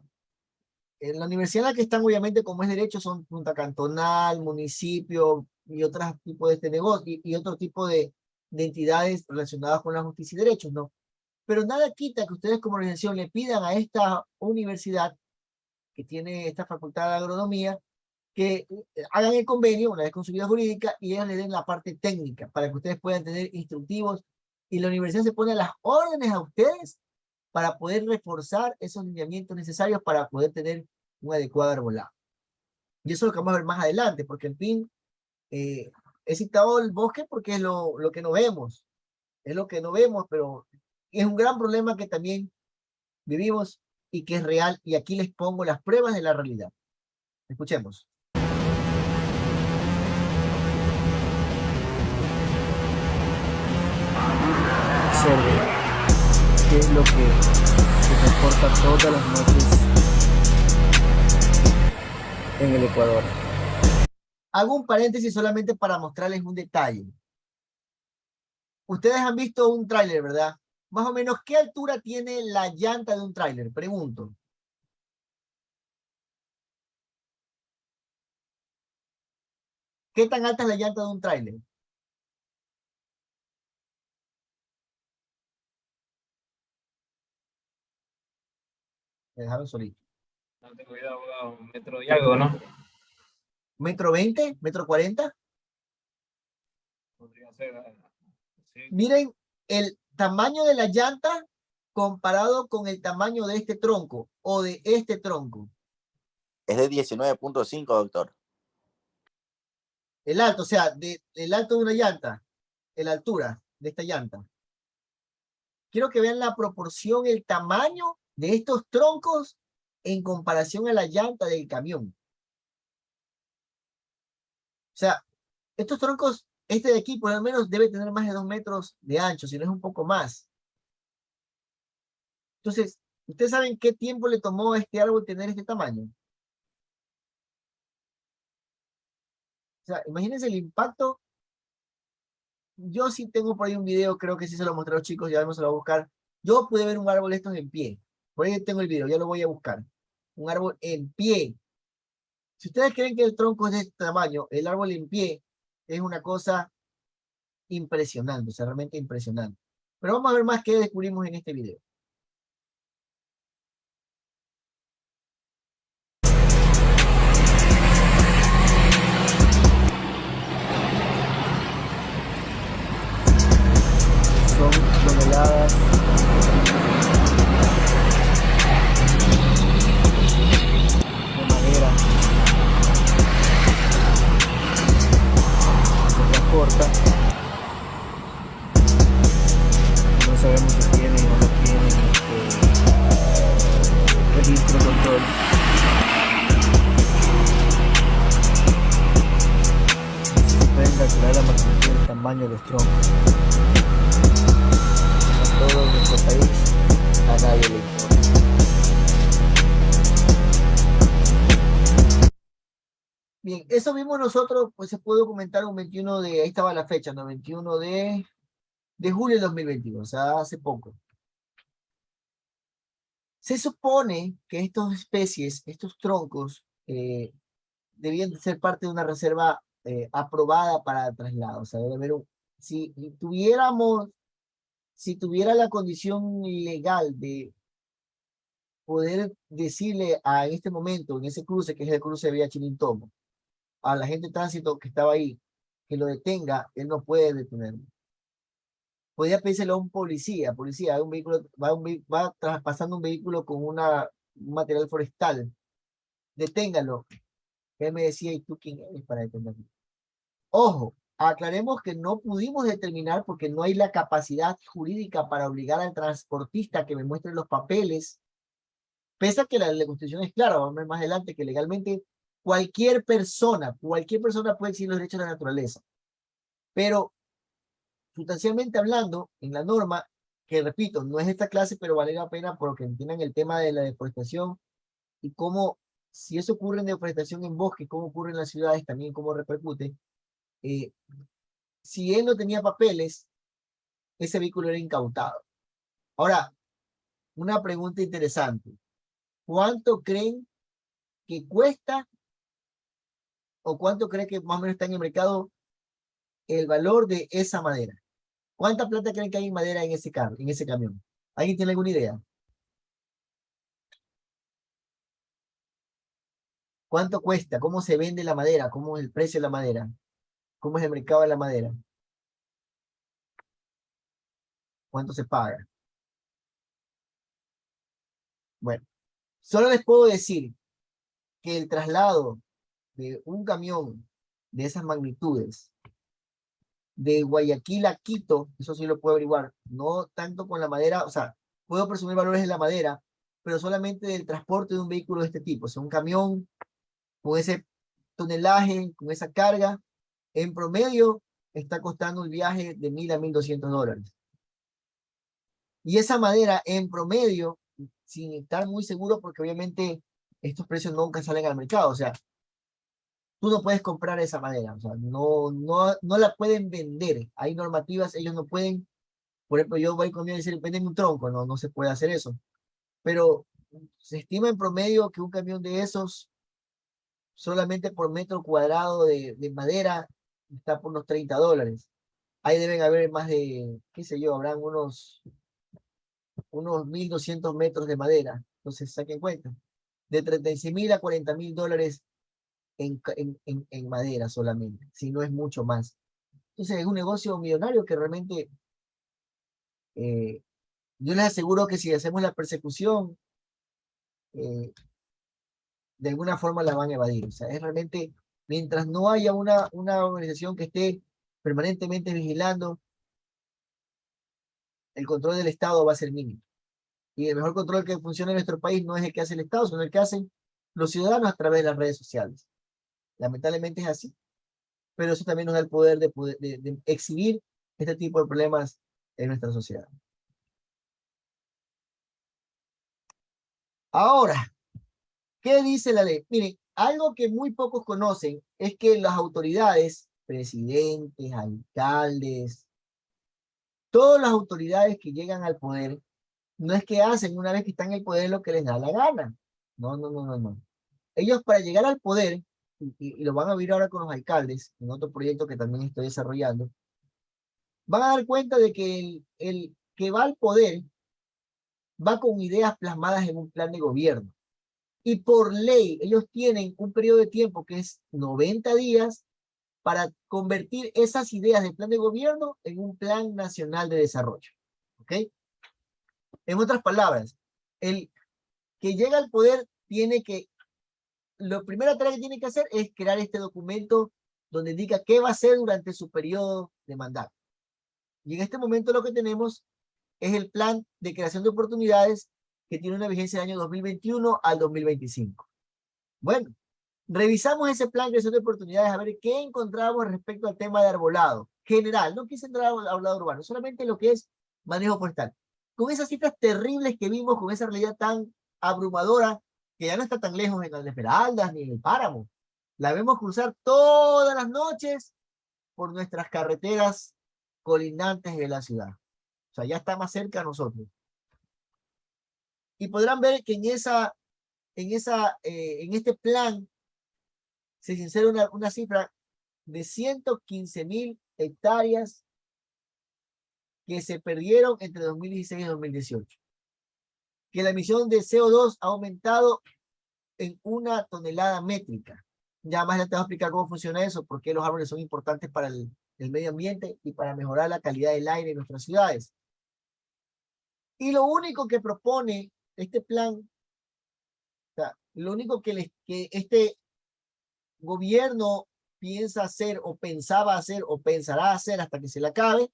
En la universidad en la que están, obviamente, como es derecho, son junta cantonal, municipio y otros tipos de negocio y otro tipo de entidades relacionadas con la justicia y derechos, ¿no? Pero nada quita que ustedes como organización le pidan a esta universidad que tiene esta facultad de agronomía que hagan el convenio una vez con su vida jurídica y ellos le den la parte técnica para que ustedes puedan tener instructivos y la universidad se pone las órdenes a ustedes para poder reforzar esos lineamientos necesarios para poder tener un adecuado arbolado. Y eso es lo que vamos a ver más adelante, porque en fin, he citado el bosque porque es lo que no vemos, es lo que no vemos, pero es un gran problema que también vivimos y que es real, y aquí les pongo las pruebas de la realidad. Escuchemos. Observe qué es lo que se transporta todas las noches en el Ecuador. Hago un paréntesis solamente para mostrarles un detalle. Ustedes han visto un tráiler, ¿verdad? Más o menos, ¿qué altura tiene la llanta de un tráiler? Pregunto. ¿Qué tan alta es la llanta de un tráiler? Me dejaron solito. No tengo idea, abogado. Metro y algo, ¿no? ¿Metro 20? ¿Metro 40? Podría ser. Sí. Miren el tamaño de la llanta comparado con el tamaño de este tronco o de este tronco. Es de 19.5, doctor. El alto, o sea, el alto de una llanta, la altura de esta llanta. Quiero que vean la proporción, el tamaño de estos troncos en comparación a la llanta del camión. O sea, estos troncos, este de aquí por lo menos debe tener más de 2 metros de ancho, si no es un poco más. Entonces, ¿ustedes saben qué tiempo le tomó a este árbol tener este tamaño? O sea, imagínense el impacto. Yo sí tengo por ahí un video, creo que sí se lo mostré a los chicos, ya vamos a buscar. Yo pude ver un árbol de estos en pie. Por ahí tengo el video, ya lo voy a buscar. Un árbol en pie. Si ustedes creen que el tronco es de este tamaño, el árbol en pie es una cosa impresionante, o sea, realmente impresionante. Pero vamos a ver más qué descubrimos en este video. Son toneladas de madera. Se transporta. No sabemos si tienen o no tienen registro, control. Se pueden calcular la magnitud del tamaño de los troncos. En todo nuestro país, a nadie le importa. Bien, eso mismo nosotros, pues se puede documentar un 21 de, ahí estaba la fecha, ¿no? 21 de de julio del 2022, o sea, hace poco. Se supone que estas especies, estos troncos, debían de ser parte de una reserva aprobada para traslado. O sea, debe haber si tuviera la condición legal de poder decirle en este momento, en ese cruce, que es el cruce de Vía Chilintomo, a la gente de tránsito que estaba ahí, que lo detenga, él no puede detenerlo. Podría pedírselo a un policía, hay un vehículo, va traspasando un vehículo con un material forestal, deténgalo. Él me decía, ¿y tú quién eres para detenerlo? Ojo, aclaremos que no pudimos determinar porque no hay la capacidad jurídica para obligar al transportista que me muestre los papeles, pese a que la Constitución es clara, vamos a ver más adelante, que legalmente cualquier persona puede exigir los derechos de la naturaleza. Pero, sustancialmente hablando, en la norma, que repito, no es esta clase, pero vale la pena porque entiendan el tema de la deforestación y cómo, si eso ocurre en deforestación en bosques, cómo ocurre en las ciudades, también cómo repercute. Si él no tenía papeles, ese vehículo era incautado. Ahora, una pregunta interesante. ¿Cuánto creen que cuesta o cuánto creen que más o menos está en el mercado el valor de esa madera? ¿Cuánta plata creen que hay en madera en ese carro, en ese camión? ¿Alguien tiene alguna idea? ¿Cuánto cuesta? ¿Cómo se vende la madera? ¿Cómo es el precio de la madera? ¿Cómo es el mercado de la madera? ¿Cuánto se paga? Bueno, solo les puedo decir que el traslado de un camión de esas magnitudes de Guayaquil a Quito, eso sí lo puedo averiguar, no tanto con la madera, o sea, puedo presumir valores de la madera, pero solamente del transporte de un vehículo de este tipo, o sea, un camión con ese tonelaje, con esa carga, en promedio está costando el viaje de $1,000 a $1,200. Y esa madera en promedio, sin estar muy seguro, porque obviamente estos precios nunca salen al mercado, o sea, tú no puedes comprar esa madera, o sea, no la pueden vender. Hay normativas, ellos no pueden, por ejemplo, yo voy conmigo y decir, venden un tronco, no se puede hacer eso. Pero se estima en promedio que un camión de esos, solamente por metro cuadrado de madera, está por unos $30. Ahí deben haber más de, qué sé yo, habrán unos 1,200 metros de madera. Entonces, saquen cuenta, de $36,000 a $40,000 en madera solamente, si no es mucho más. Entonces es un negocio millonario que realmente yo les aseguro que si hacemos la persecución, de alguna forma la van a evadir. O sea, es realmente, mientras no haya una organización que esté permanentemente vigilando, el control del Estado va a ser mínimo. Y el mejor control que funciona en nuestro país no es el que hace el Estado, sino el que hacen los ciudadanos a través de las redes sociales. Lamentablemente es así. Pero eso también nos da el poder de exhibir este tipo de problemas en nuestra sociedad. Ahora, ¿qué dice la ley? Miren, algo que muy pocos conocen es que las autoridades, presidentes, alcaldes, todas las autoridades que llegan al poder, no es que hacen una vez que están en el poder lo que les da la gana. No. Ellos para llegar al poder, y lo van a ver ahora con los alcaldes, en otro proyecto que también estoy desarrollando, van a dar cuenta de que el que va al poder va con ideas plasmadas en un plan de gobierno. Y por ley, ellos tienen un periodo de tiempo que es 90 días para convertir esas ideas del plan de gobierno en un plan nacional de desarrollo. ¿Ok? En otras palabras, el que llega al poder tiene que, la primera tarea que tiene que hacer es crear este documento donde indica qué va a hacer durante su periodo de mandato. Y en este momento lo que tenemos es el plan de creación de oportunidades que tiene una vigencia del año 2021 al 2025. Bueno, revisamos ese plan de creación de oportunidades a ver qué encontramos respecto al tema de arbolado general. No quise entrar al arbolado urbano, solamente lo que es manejo forestal. Con esas cifras terribles que vimos, con esa realidad tan abrumadora, que ya no está tan lejos en las Esmeraldas ni en el Páramo. La vemos cruzar todas las noches por nuestras carreteras colindantes de la ciudad. O sea, ya está más cerca a nosotros. Y podrán ver que en este plan se insere una cifra de 115.000 hectáreas que se perdieron entre 2016 y 2018. Que la emisión de CO2 ha aumentado en 1 tonelada métrica. Ya más les te voy a explicar cómo funciona eso, porque los árboles son importantes para el medio ambiente y para mejorar la calidad del aire en nuestras ciudades. Y lo único que propone este plan, o sea, lo único que este gobierno piensa hacer o pensaba hacer o pensará hacer hasta que se le acabe,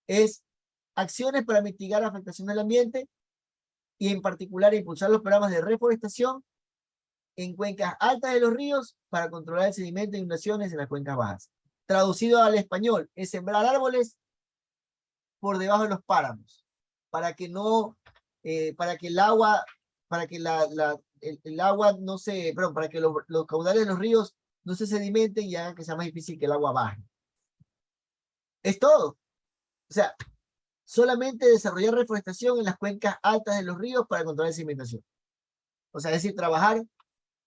es acciones para mitigar la afectación del ambiente y en particular impulsar los programas de reforestación en cuencas altas de los ríos para controlar el sedimento e inundaciones en las cuencas bajas. Traducido al español, es sembrar árboles por debajo de los páramos, para que no, para que el agua, para que el agua no se, perdón, para que los caudales de los ríos no se sedimenten y hagan que sea más difícil que el agua baje. Es todo. O sea, solamente desarrollar reforestación en las cuencas altas de los ríos para controlar la sedimentación. O sea, es decir, trabajar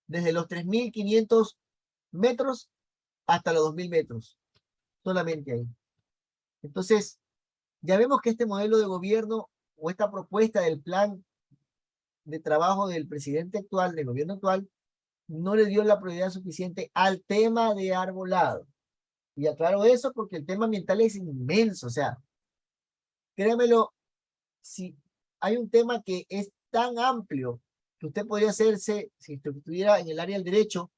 desde los 3.500 metros hasta los 2.000 metros. Solamente ahí. Entonces, ya vemos que este modelo de gobierno o esta propuesta del plan de trabajo del presidente actual, del gobierno actual, no le dio la prioridad suficiente al tema de arbolado. Y aclaro eso porque el tema ambiental es inmenso. O sea, créamelo, si hay un tema que es tan amplio que usted podría hacerse, si usted estuviera en el área del derecho,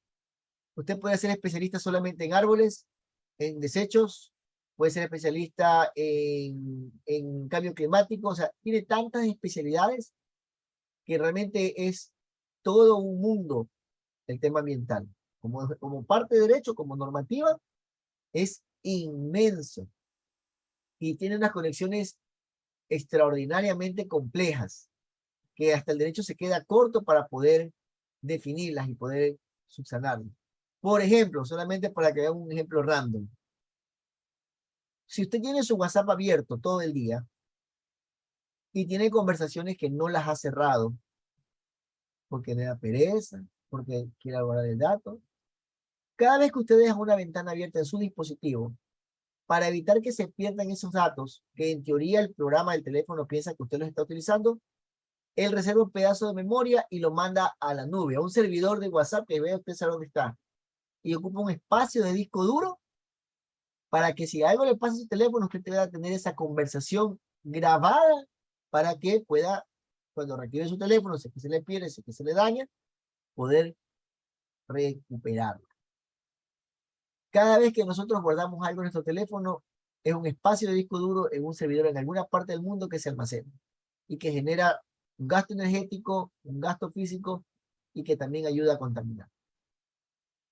usted puede ser especialista solamente en árboles, en desechos, puede ser especialista en cambio climático, o sea, tiene tantas especialidades que realmente es todo un mundo el tema ambiental. Como parte de derecho, como normativa, es inmenso y tiene unas conexiones extraordinariamente complejas que hasta el derecho se queda corto para poder definirlas y poder subsanarlas. Por ejemplo, solamente para que vean un ejemplo random. Si usted tiene su WhatsApp abierto todo el día y tiene conversaciones que no las ha cerrado porque le da pereza, porque quiere guardar el dato, cada vez que usted deja una ventana abierta en su dispositivo, para evitar que se pierdan esos datos, que en teoría el programa del teléfono piensa que usted los está utilizando, él reserva un pedazo de memoria y lo manda a la nube, a un servidor de WhatsApp que vea usted sabe dónde está. Y ocupa un espacio de disco duro para que si algo le pasa a su teléfono, usted pueda tener esa conversación grabada para que pueda, cuando reactive su teléfono, si es que se le pierde, si es que se le daña, poder recuperarlo. Cada vez que nosotros guardamos algo en nuestro teléfono, es un espacio de disco duro en un servidor en alguna parte del mundo que se almacena y que genera un gasto energético, un gasto físico y que también ayuda a contaminar.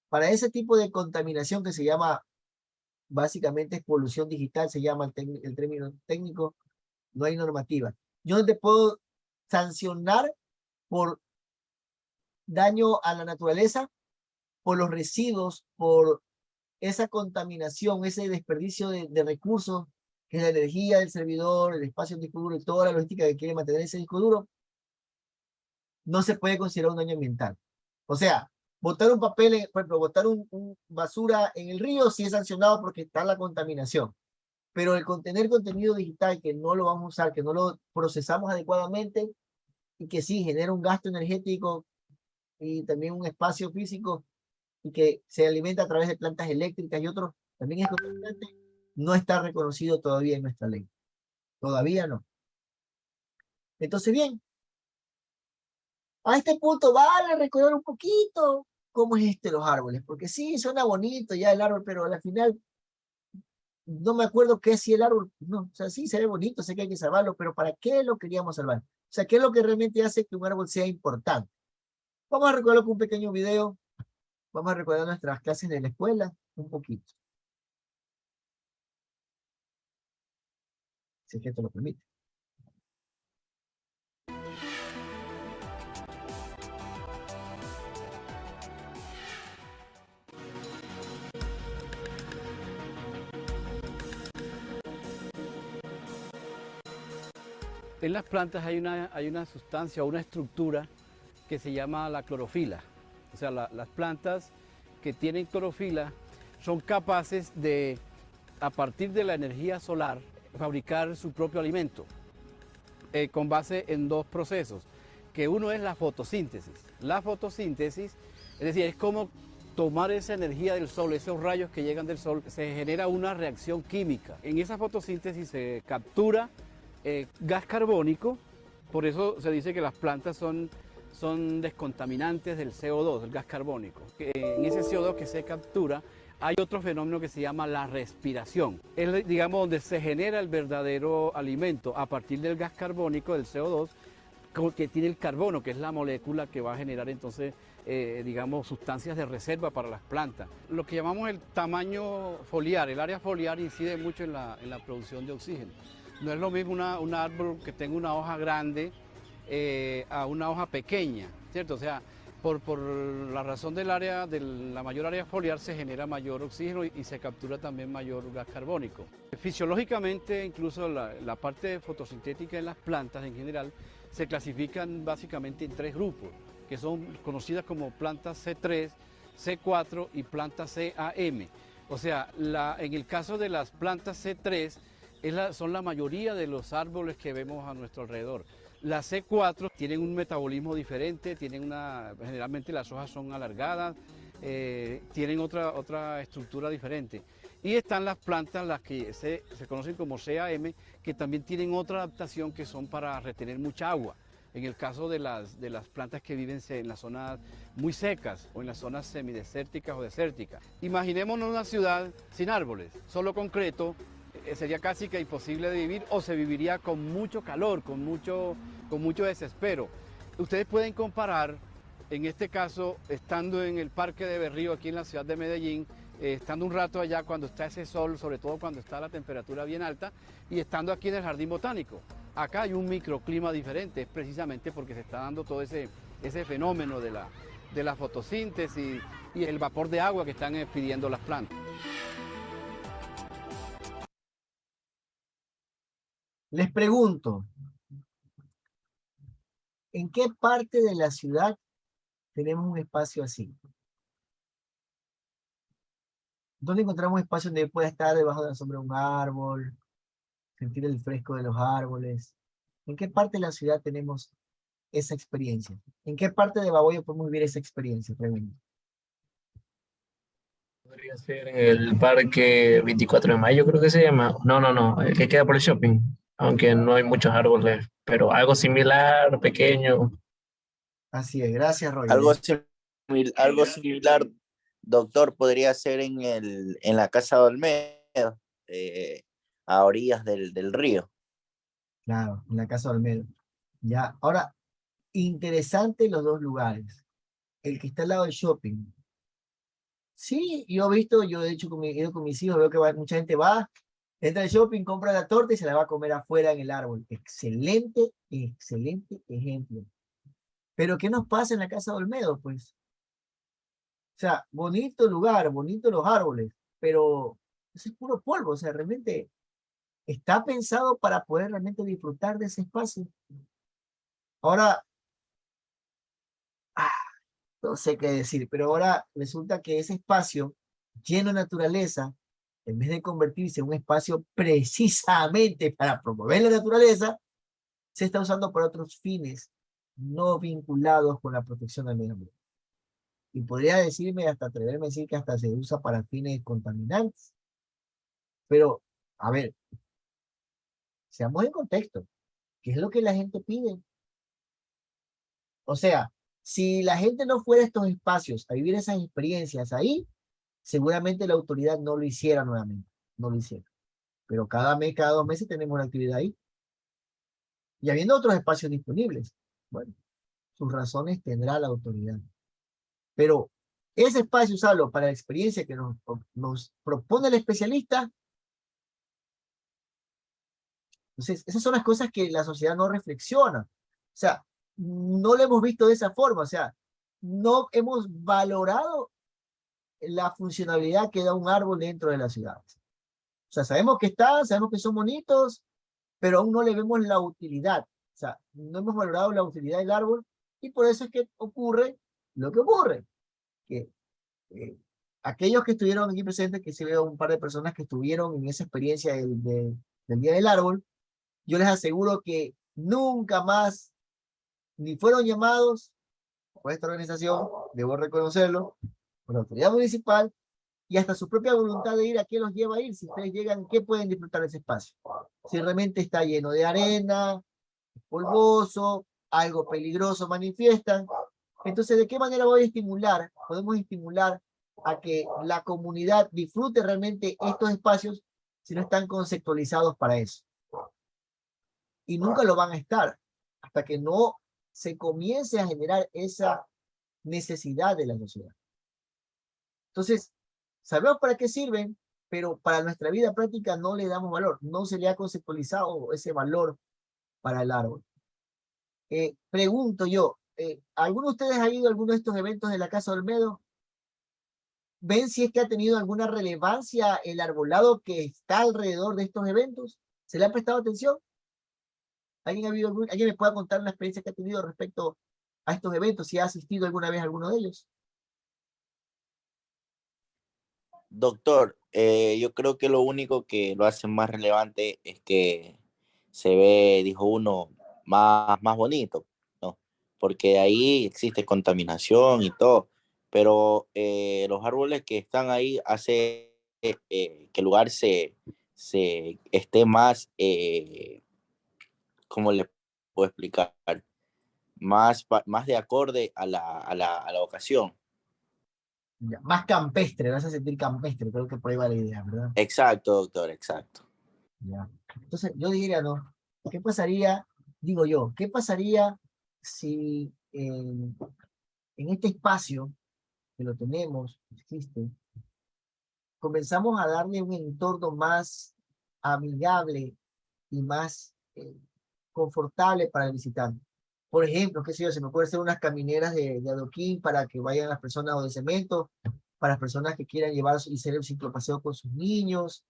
Para ese tipo de contaminación que se llama, básicamente es polución digital, se llama el término técnico, no hay normativa. Yo no te puedo sancionar por daño a la naturaleza, por los residuos, por esa contaminación, ese desperdicio de recursos, que es la energía del servidor, el espacio del disco duro y toda la logística que quiere mantener ese disco duro, no se puede considerar un daño ambiental. O sea, botar un papel, por ejemplo, botar un basura en el río sí es sancionado porque está la contaminación. Pero el contener contenido digital que no lo vamos a usar, que no lo procesamos adecuadamente y que sí genera un gasto energético y también un espacio físico y que se alimenta a través de plantas eléctricas y otros, también es contaminante, no está reconocido todavía en nuestra ley. Todavía no. Entonces, bien, a este punto vale recordar un poquito cómo es los árboles, porque sí, suena bonito ya el árbol, pero al final no me acuerdo qué es si el árbol, no, o sea, sí se ve bonito, sé que hay que salvarlo, pero ¿para qué lo queríamos salvar? O sea, ¿qué es lo que realmente hace que un árbol sea importante? Vamos a recordarlo con un pequeño video, vamos a recordar nuestras clases de la escuela, un poquito. Si es que esto lo permite. En las plantas hay una sustancia o una estructura que se llama la clorofila. O sea, las plantas que tienen clorofila son capaces de, a partir de la energía solar, fabricar su propio alimento con base en dos procesos, que uno es la fotosíntesis. La fotosíntesis, es decir, es como tomar esa energía del sol, esos rayos que llegan del sol, se genera una reacción química. En esa fotosíntesis se captura gas carbónico, por eso se dice que las plantas son descontaminantes del CO2, del gas carbónico. En ese CO2 que se captura hay otro fenómeno que se llama la respiración. Es, digamos, donde se genera el verdadero alimento a partir del gas carbónico, del CO2, que tiene el carbono, que es la molécula que va a generar entonces, digamos, sustancias de reserva para las plantas. Lo que llamamos el tamaño foliar, el área foliar incide mucho en la producción de oxígeno. No es lo mismo un árbol que tenga una hoja grande a una hoja pequeña, ¿cierto? O sea, por la razón del área, de la mayor área foliar se genera mayor oxígeno y se captura también mayor gas carbónico. Fisiológicamente, incluso la parte fotosintética en las plantas en general se clasifican básicamente en tres grupos, que son conocidas como plantas C3, C4 y plantas CAM. O sea, en el caso de las plantas C3, son la mayoría de los árboles que vemos a nuestro alrededor. Las C4 tienen un metabolismo diferente, generalmente las hojas son alargadas, tienen otra estructura diferente. Y están las plantas, las que se conocen como CAM, que también tienen otra adaptación que son para retener mucha agua. En el caso de las plantas que viven en las zonas muy secas o en las zonas semidesérticas o desérticas. Imaginémonos una ciudad sin árboles, solo concreto, sería casi que imposible de vivir o se viviría con mucho calor, con mucho desespero. Ustedes pueden comparar, en este caso, estando en el Parque de Berrío, aquí en la ciudad de Medellín, estando un rato allá cuando está ese sol, sobre todo cuando está la temperatura bien alta, y estando aquí en el Jardín Botánico. Acá hay un microclima diferente, es precisamente porque se está dando todo ese fenómeno de la fotosíntesis y el vapor de agua que están expidiendo las plantas. Les pregunto, ¿en qué parte de la ciudad tenemos un espacio así? ¿Dónde encontramos espacio donde pueda estar debajo de la sombra de un árbol, sentir el fresco de los árboles? ¿En qué parte de la ciudad tenemos esa experiencia? ¿En qué parte de Baboyo podemos vivir esa experiencia realmente? Podría ser en el Parque 24 de Mayo, creo que se llama. No, el que queda por el shopping. Aunque no hay muchos árboles, pero algo similar, pequeño. Así es, gracias, Roy. Algo similar, doctor, podría ser en la Casa de Olmedo, a orillas del río. Claro, en la Casa de Olmedo. Ya, ahora, interesante los dos lugares. El que está al lado del shopping. Sí, yo he hecho he ido con mis hijos, veo que mucha gente va, entra al shopping, compra la torta y se la va a comer afuera en el árbol. Excelente, excelente ejemplo. Pero ¿qué nos pasa en la Casa de Olmedo, pues? O sea, bonito lugar, bonito los árboles, pero eso es puro polvo, o sea, realmente está pensado para poder realmente disfrutar de ese espacio. Ahora, no sé qué decir, pero ahora resulta que ese espacio lleno de naturaleza, en vez de convertirse en un espacio precisamente para promover la naturaleza, se está usando para otros fines no vinculados con la protección del medio ambiente. Y podría atreverme a decir que hasta se usa para fines contaminantes. Pero, a ver, seamos en contexto. ¿Qué es lo que la gente pide? O sea, si la gente no fuera a estos espacios a vivir esas experiencias ahí, seguramente la autoridad no lo hiciera nuevamente. No lo hiciera. Pero cada mes, cada 2 meses tenemos una actividad ahí. Y habiendo otros espacios disponibles, bueno, sus razones tendrá la autoridad. Pero ese espacio usarlo para la experiencia que nos propone el especialista. Entonces, esas son las cosas que la sociedad no reflexiona. O sea, no lo hemos visto de esa forma. O sea, no hemos valorado la funcionalidad que da un árbol dentro de las ciudades. O sea, sabemos que están, sabemos que son bonitos, pero aún no le vemos la utilidad. O sea, no hemos valorado la utilidad del árbol y por eso es que ocurre lo que ocurre. Que aquellos que estuvieron aquí presentes, que se veo un par de personas que estuvieron en esa experiencia del Día del Árbol, yo les aseguro que nunca más ni fueron llamados por esta organización, debo reconocerlo, por la autoridad municipal, y hasta su propia voluntad de ir, ¿a qué los lleva a ir? Si ustedes llegan, ¿qué pueden disfrutar de ese espacio? Si realmente está lleno de arena, polvoso, algo peligroso manifiestan. Entonces, ¿de qué manera voy a estimular? Podemos estimular a que la comunidad disfrute realmente estos espacios si no están conceptualizados para eso. Y nunca lo van a estar hasta que no se comience a generar esa necesidad de la sociedad. Entonces, sabemos para qué sirven, pero para nuestra vida práctica no le damos valor, no se le ha conceptualizado ese valor para el árbol. Pregunto yo, ¿alguno de ustedes ha ido a alguno de estos eventos de la Casa Olmedo? ¿Ven si es que ha tenido alguna relevancia el arbolado que está alrededor de estos eventos? ¿Se le ha prestado atención? ¿Alguien me puede contar una experiencia que ha tenido respecto a estos eventos? Si ha asistido alguna vez a alguno de ellos. Doctor, yo creo que lo único que lo hace más relevante es que se ve, dijo uno, más bonito, ¿no? Porque ahí existe contaminación y todo, pero los árboles que están ahí hace que el lugar se esté más, ¿cómo le puedo explicar? Más de acorde a la ocasión. Ya, más campestre, vas a sentir campestre, creo que por ahí va la idea, ¿verdad? Exacto, doctor, exacto. Ya. Entonces, yo diría, ¿no? ¿Qué pasaría, digo yo, qué pasaría si en este espacio que lo tenemos, existe, comenzamos a darle un entorno más amigable y más confortable para el visitante? Por ejemplo, qué sé yo, se me puede hacer unas camineras de adoquín para que vayan las personas, o de cemento, para las personas que quieran llevar y hacer el ciclopaseo con sus niños,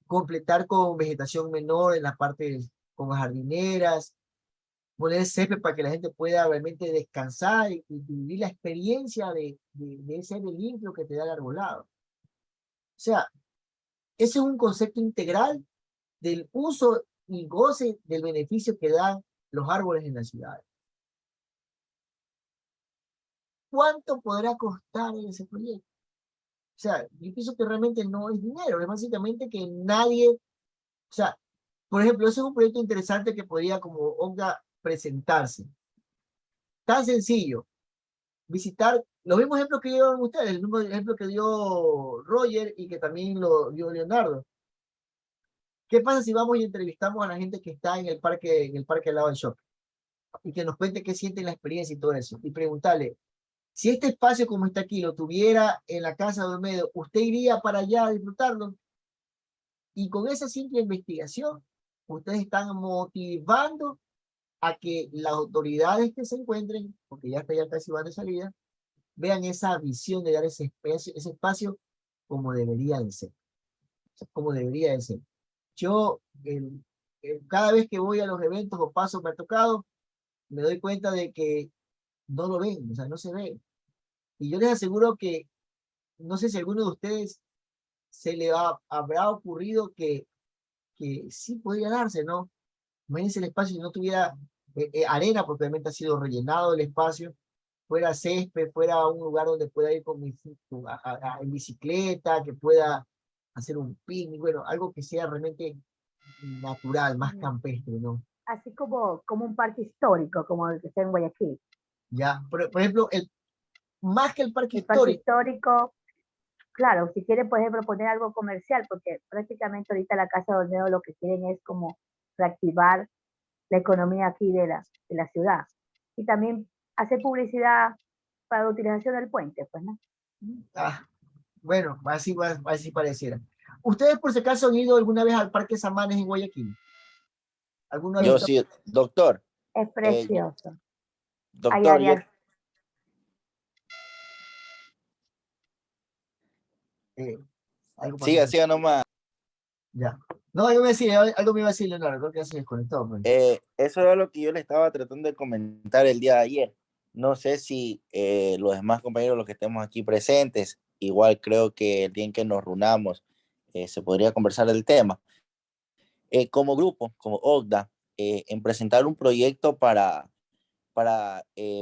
completar con vegetación menor en las partes con jardineras, poner césped para que la gente pueda realmente descansar y vivir la experiencia de ese aire limpio que te da el arbolado. O sea, ese es un concepto integral del uso y goce del beneficio que dan los árboles en las ciudades. ¿Cuánto podrá costar ese proyecto? O sea, yo pienso que realmente no es dinero, es básicamente que nadie, o sea, por ejemplo, ese es un proyecto interesante que podría como ONGA presentarse. Tan sencillo, visitar los mismos ejemplos que dieron ustedes, el mismo ejemplo que dio Roger y que también lo dio Leonardo. ¿Qué pasa si vamos y entrevistamos a la gente que está en el parque al lado del shopping? Y que nos cuente qué sienten la experiencia y todo eso. Y preguntarle, si este espacio como está aquí lo tuviera en la Casa de Olmedo, ¿usted iría para allá a disfrutarlo? Y con esa simple investigación, ustedes están motivando a que las autoridades que se encuentren, porque ya casi van de salida, vean esa visión de dar ese espacio como debería de ser. Como debería de ser. Yo, cada vez que voy a los eventos o paso me ha tocado, me doy cuenta de que no lo ven, o sea, no se ve. Y yo les aseguro que, no sé si a alguno de ustedes se le habrá ocurrido que sí podría darse, ¿no? Imagínense el espacio si no tuviera arena, porque obviamente ha sido rellenado el espacio, fuera césped, fuera un lugar donde pueda ir en bicicleta, que pueda hacer un picnic, bueno, algo que sea realmente natural, más campestre, ¿no? Así como un parque histórico, como el que está en Guayaquil. Ya, por ejemplo, más que el parque histórico, claro, si quieren, por ejemplo, poner algo comercial, porque prácticamente ahorita la Casa de Olmedo lo que quieren es como reactivar la economía aquí de la ciudad. Y también hacer publicidad para la utilización del puente, pues, ¿no? Bueno, así pareciera. ¿Ustedes por si acaso han ido alguna vez al Parque Samanes en Guayaquil? ¿Alguna vez? Yo sí, doctor. Es precioso. Doctor, siga nomás. Ya. No, algo me iba a decir Leonardo, creo que ya se desconectó. Pues. Eso era lo que yo le estaba tratando de comentar el día de ayer. No sé si los demás compañeros, los que estemos aquí presentes, igual creo que el día en que nos reunamos se podría conversar del tema. Como grupo, como OCDA, en presentar un proyecto para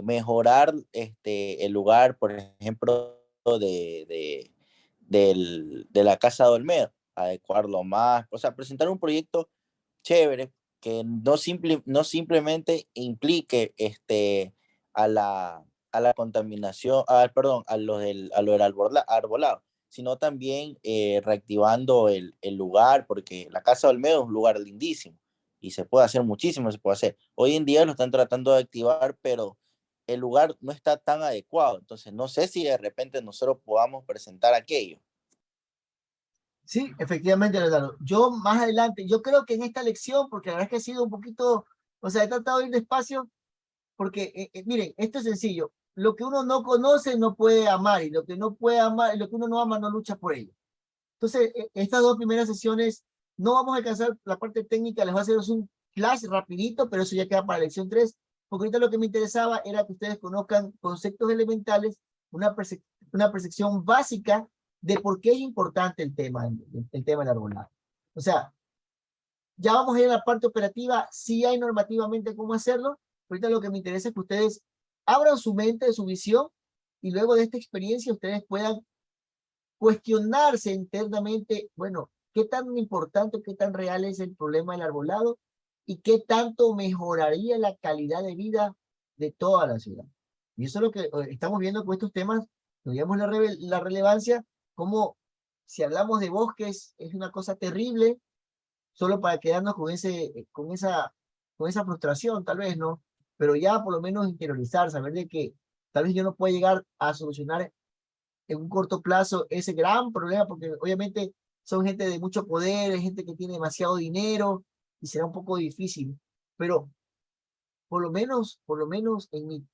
mejorar el lugar, por ejemplo, de la Casa de Olmedo, adecuarlo más, o sea, presentar un proyecto chévere que no simplemente implique a la contaminación, perdón, a lo del arbolado, sino también reactivando el lugar, porque la Casa de Olmedo es un lugar lindísimo y se puede hacer muchísimo, se puede hacer. Hoy en día lo están tratando de activar, pero el lugar no está tan adecuado, entonces no sé si de repente nosotros podamos presentar aquello. Sí, efectivamente, Leonardo. Yo más adelante, yo creo que en esta lección, porque la verdad es que ha sido un poquito, o sea, he tratado de ir despacio, porque, miren, esto es sencillo. Lo que uno no conoce no puede amar, y lo que no puede amar, lo que uno no ama no lucha por ello. Entonces, estas dos primeras sesiones, no vamos a alcanzar la parte técnica, les voy a hacer un flash rapidito, pero eso ya queda para la lección 3, porque ahorita lo que me interesaba era que ustedes conozcan conceptos elementales, una percepción básica de por qué es importante el tema del arbolado. O sea, ya vamos a ir a la parte operativa, sí hay normativamente cómo hacerlo, ahorita lo que me interesa es que ustedes abran su mente, su visión, y luego de esta experiencia ustedes puedan cuestionarse internamente, bueno, qué tan importante, qué tan real es el problema del arbolado y qué tanto mejoraría la calidad de vida de toda la ciudad. Y eso es lo que estamos viendo con estos temas, digamos la relevancia, como si hablamos de bosques es una cosa terrible, solo para quedarnos con esa frustración, tal vez, ¿no? Pero ya por lo menos interiorizar, saber de que tal vez yo no pueda llegar a solucionar en un corto plazo ese gran problema, porque obviamente son gente de mucho poder, gente que tiene demasiado dinero, y será un poco difícil, pero por lo menos en mi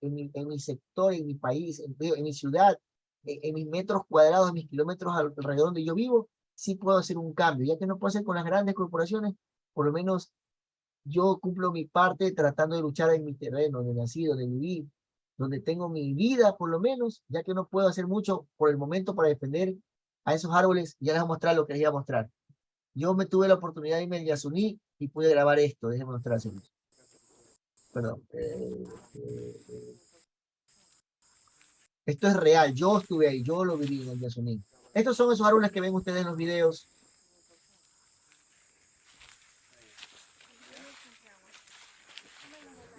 sector, en mi país, en mi ciudad, en mis metros cuadrados, en mis kilómetros alrededor donde yo vivo, sí puedo hacer un cambio, ya que no puedo hacer con las grandes corporaciones, por lo menos yo cumplo mi parte tratando de luchar en mi terreno, donde nací, donde viví, donde tengo mi vida, por lo menos, ya que no puedo hacer mucho por el momento para defender a esos árboles. Ya les voy a mostrar lo que les iba a mostrar. Yo me tuve la oportunidad de irme al Yasuní y pude grabar esto. Déjenme mostrárselo. Perdón. Esto es real. Yo estuve ahí. Yo lo viví en el Yasuní. Estos son esos árboles que ven ustedes en los videos.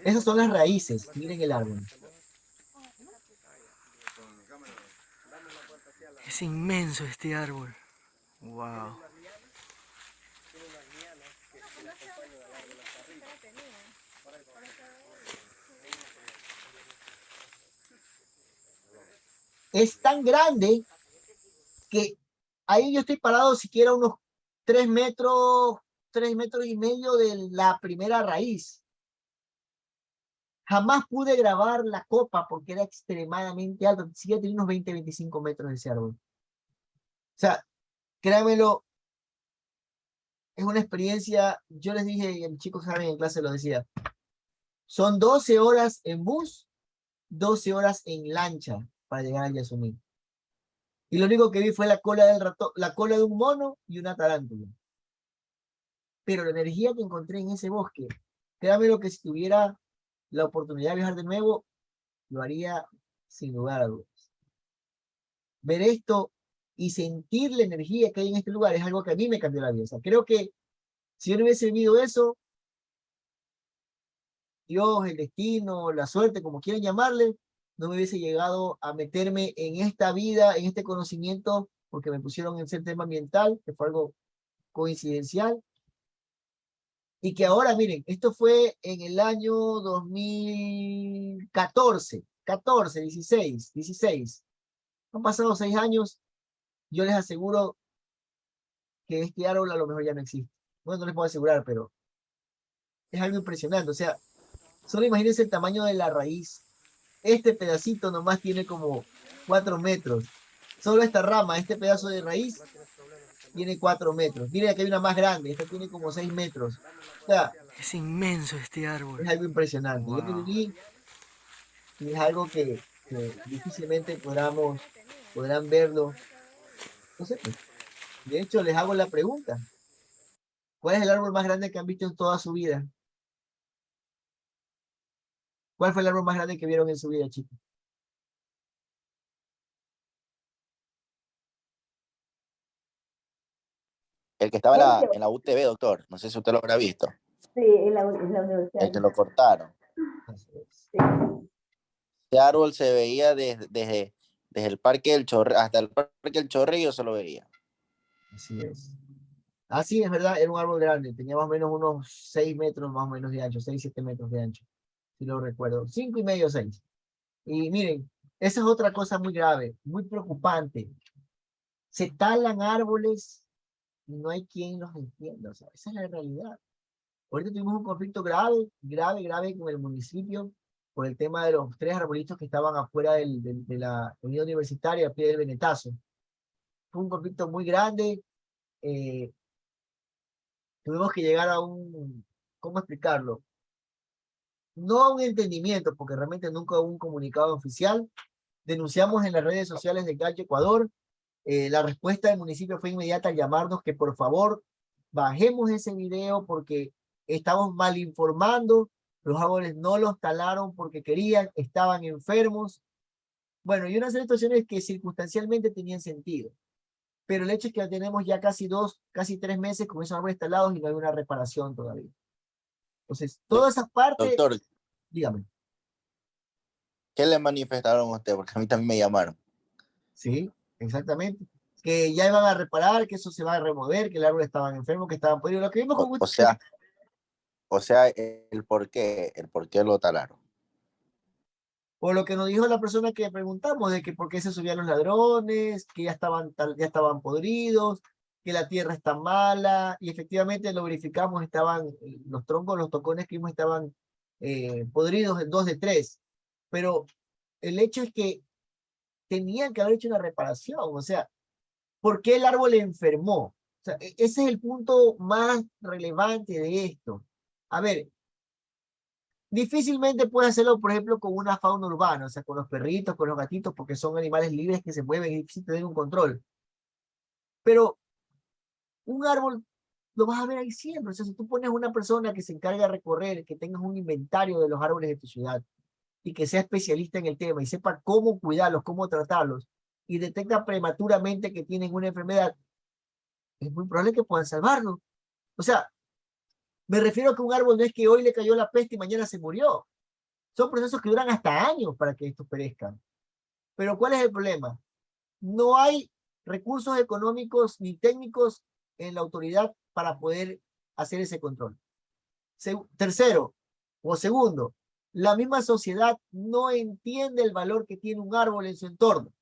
Esas son las raíces. Miren el árbol. Es inmenso este árbol. Wow. Es tan grande que ahí yo estoy parado siquiera unos 3 metros y medio de la primera raíz. Jamás pude grabar la copa porque era extremadamente alto. Sí, tenía unos 20-25 metros de ese árbol. O sea, créanmelo, es una experiencia. Yo les dije, y el chico Javi en clase lo decía, son 12 horas en bus, 12 horas en lancha para llegar al Yasuní. Y lo único que vi fue la cola del ratón, la cola de un mono y una tarántula. Pero la energía que encontré en ese bosque, créanmelo que si tuviera la oportunidad de viajar de nuevo, lo haría sin lugar a dudas. Ver esto y sentir la energía que hay en este lugar es algo que a mí me cambió la vida. O sea, creo que si yo no hubiese vivido eso, Dios, el destino, la suerte, como quieran llamarle, no me hubiese llegado a meterme en esta vida, en este conocimiento, porque me pusieron en el tema ambiental, que fue algo coincidencial. Y que ahora, miren, esto fue en el año 2014, 16. Han pasado 6 años. Yo les aseguro que este árbol a lo mejor ya no existe. Bueno, no les puedo asegurar, pero es algo impresionante. O sea, solo imagínense el tamaño de la raíz. Este pedacito nomás tiene como 4 metros. Solo esta rama, este pedazo de raíz, tiene 4 metros. Miren, aquí hay una más grande, esta tiene como 6 metros. O sea, Es inmenso este árbol. es algo impresionante. Yo que Wow. viví, y es algo que difícilmente podrán verlo. No sé, pues. De hecho, les hago la pregunta. ¿Cuál es el árbol más grande que han visto en toda su vida? ¿Cuál fue el árbol más grande que vieron en su vida, chicos? El que estaba en la UTV, doctor. No sé si usted lo habrá visto. Sí, en la universidad. El que lo cortaron. Sí. Ese árbol se veía desde el Parque del Chorrillo, hasta el Parque del Chorrillo se lo veía. Así es. Así es, verdad, era un árbol grande. Tenía más o menos unos 6 metros más o menos de ancho, 6, 7 metros de ancho. Si lo recuerdo. 5,5, 6. Y miren, esa es otra cosa muy grave, muy preocupante. Se talan árboles y no hay quien los entienda. O sea, esa es la realidad. Ahorita tuvimos un conflicto grave con el municipio por el tema de los 3 arbolitos que estaban afuera de la unidad universitaria, a pie del Venetazo. Fue un conflicto muy grande. Tuvimos que llegar a ¿cómo explicarlo? No a un entendimiento, porque realmente nunca hubo un comunicado oficial. Denunciamos en las redes sociales de Gallo Ecuador. La respuesta del municipio fue inmediata al llamarnos que por favor bajemos ese video porque estamos mal informando. Los árboles no los talaron porque querían, estaban enfermos. Bueno, y unas situaciones que circunstancialmente tenían sentido. Pero el hecho es que tenemos ya casi 3 meses con esos árboles talados y no hay una reparación todavía. Entonces, toda esa parte... Doctor, dígame. ¿Qué le manifestaron a usted? Porque a mí también me llamaron. Sí, exactamente. Que ya iban a reparar, que eso se va a remover, que el árbol estaba enfermo, que estaban podridos. Lo que vimos con O sea, el por qué lo talaron. por lo que nos dijo la persona que preguntamos, de que por qué se subían los ladrones, que ya estaban podridos, que la tierra está mala, y efectivamente lo verificamos, estaban los troncos, los tocones que vimos estaban podridos en 2 de 3. Pero el hecho es que tenían que haber hecho una reparación, o sea, ¿por qué el árbol enfermó? O sea, ese es el punto más relevante de esto. A ver, difícilmente puede hacerlo, por ejemplo, con una fauna urbana, o sea, con los perritos, con los gatitos, porque son animales libres que se mueven y es difícil tener un control. Pero un árbol lo vas a ver ahí siempre. O sea, si tú pones una persona que se encarga de recorrer, que tengas un inventario de los árboles de tu ciudad y que sea especialista en el tema y sepa cómo cuidarlos, cómo tratarlos y detecta prematuramente que tienen una enfermedad, es muy probable que puedan salvarlo. O sea, me refiero a que un árbol no es que hoy le cayó la peste y mañana se murió. Son procesos que duran hasta años para que estos perezcan. Pero ¿cuál es el problema? No hay recursos económicos ni técnicos en la autoridad para poder hacer ese control. Tercero, o segundo, la misma sociedad no entiende el valor que tiene un árbol en su entorno.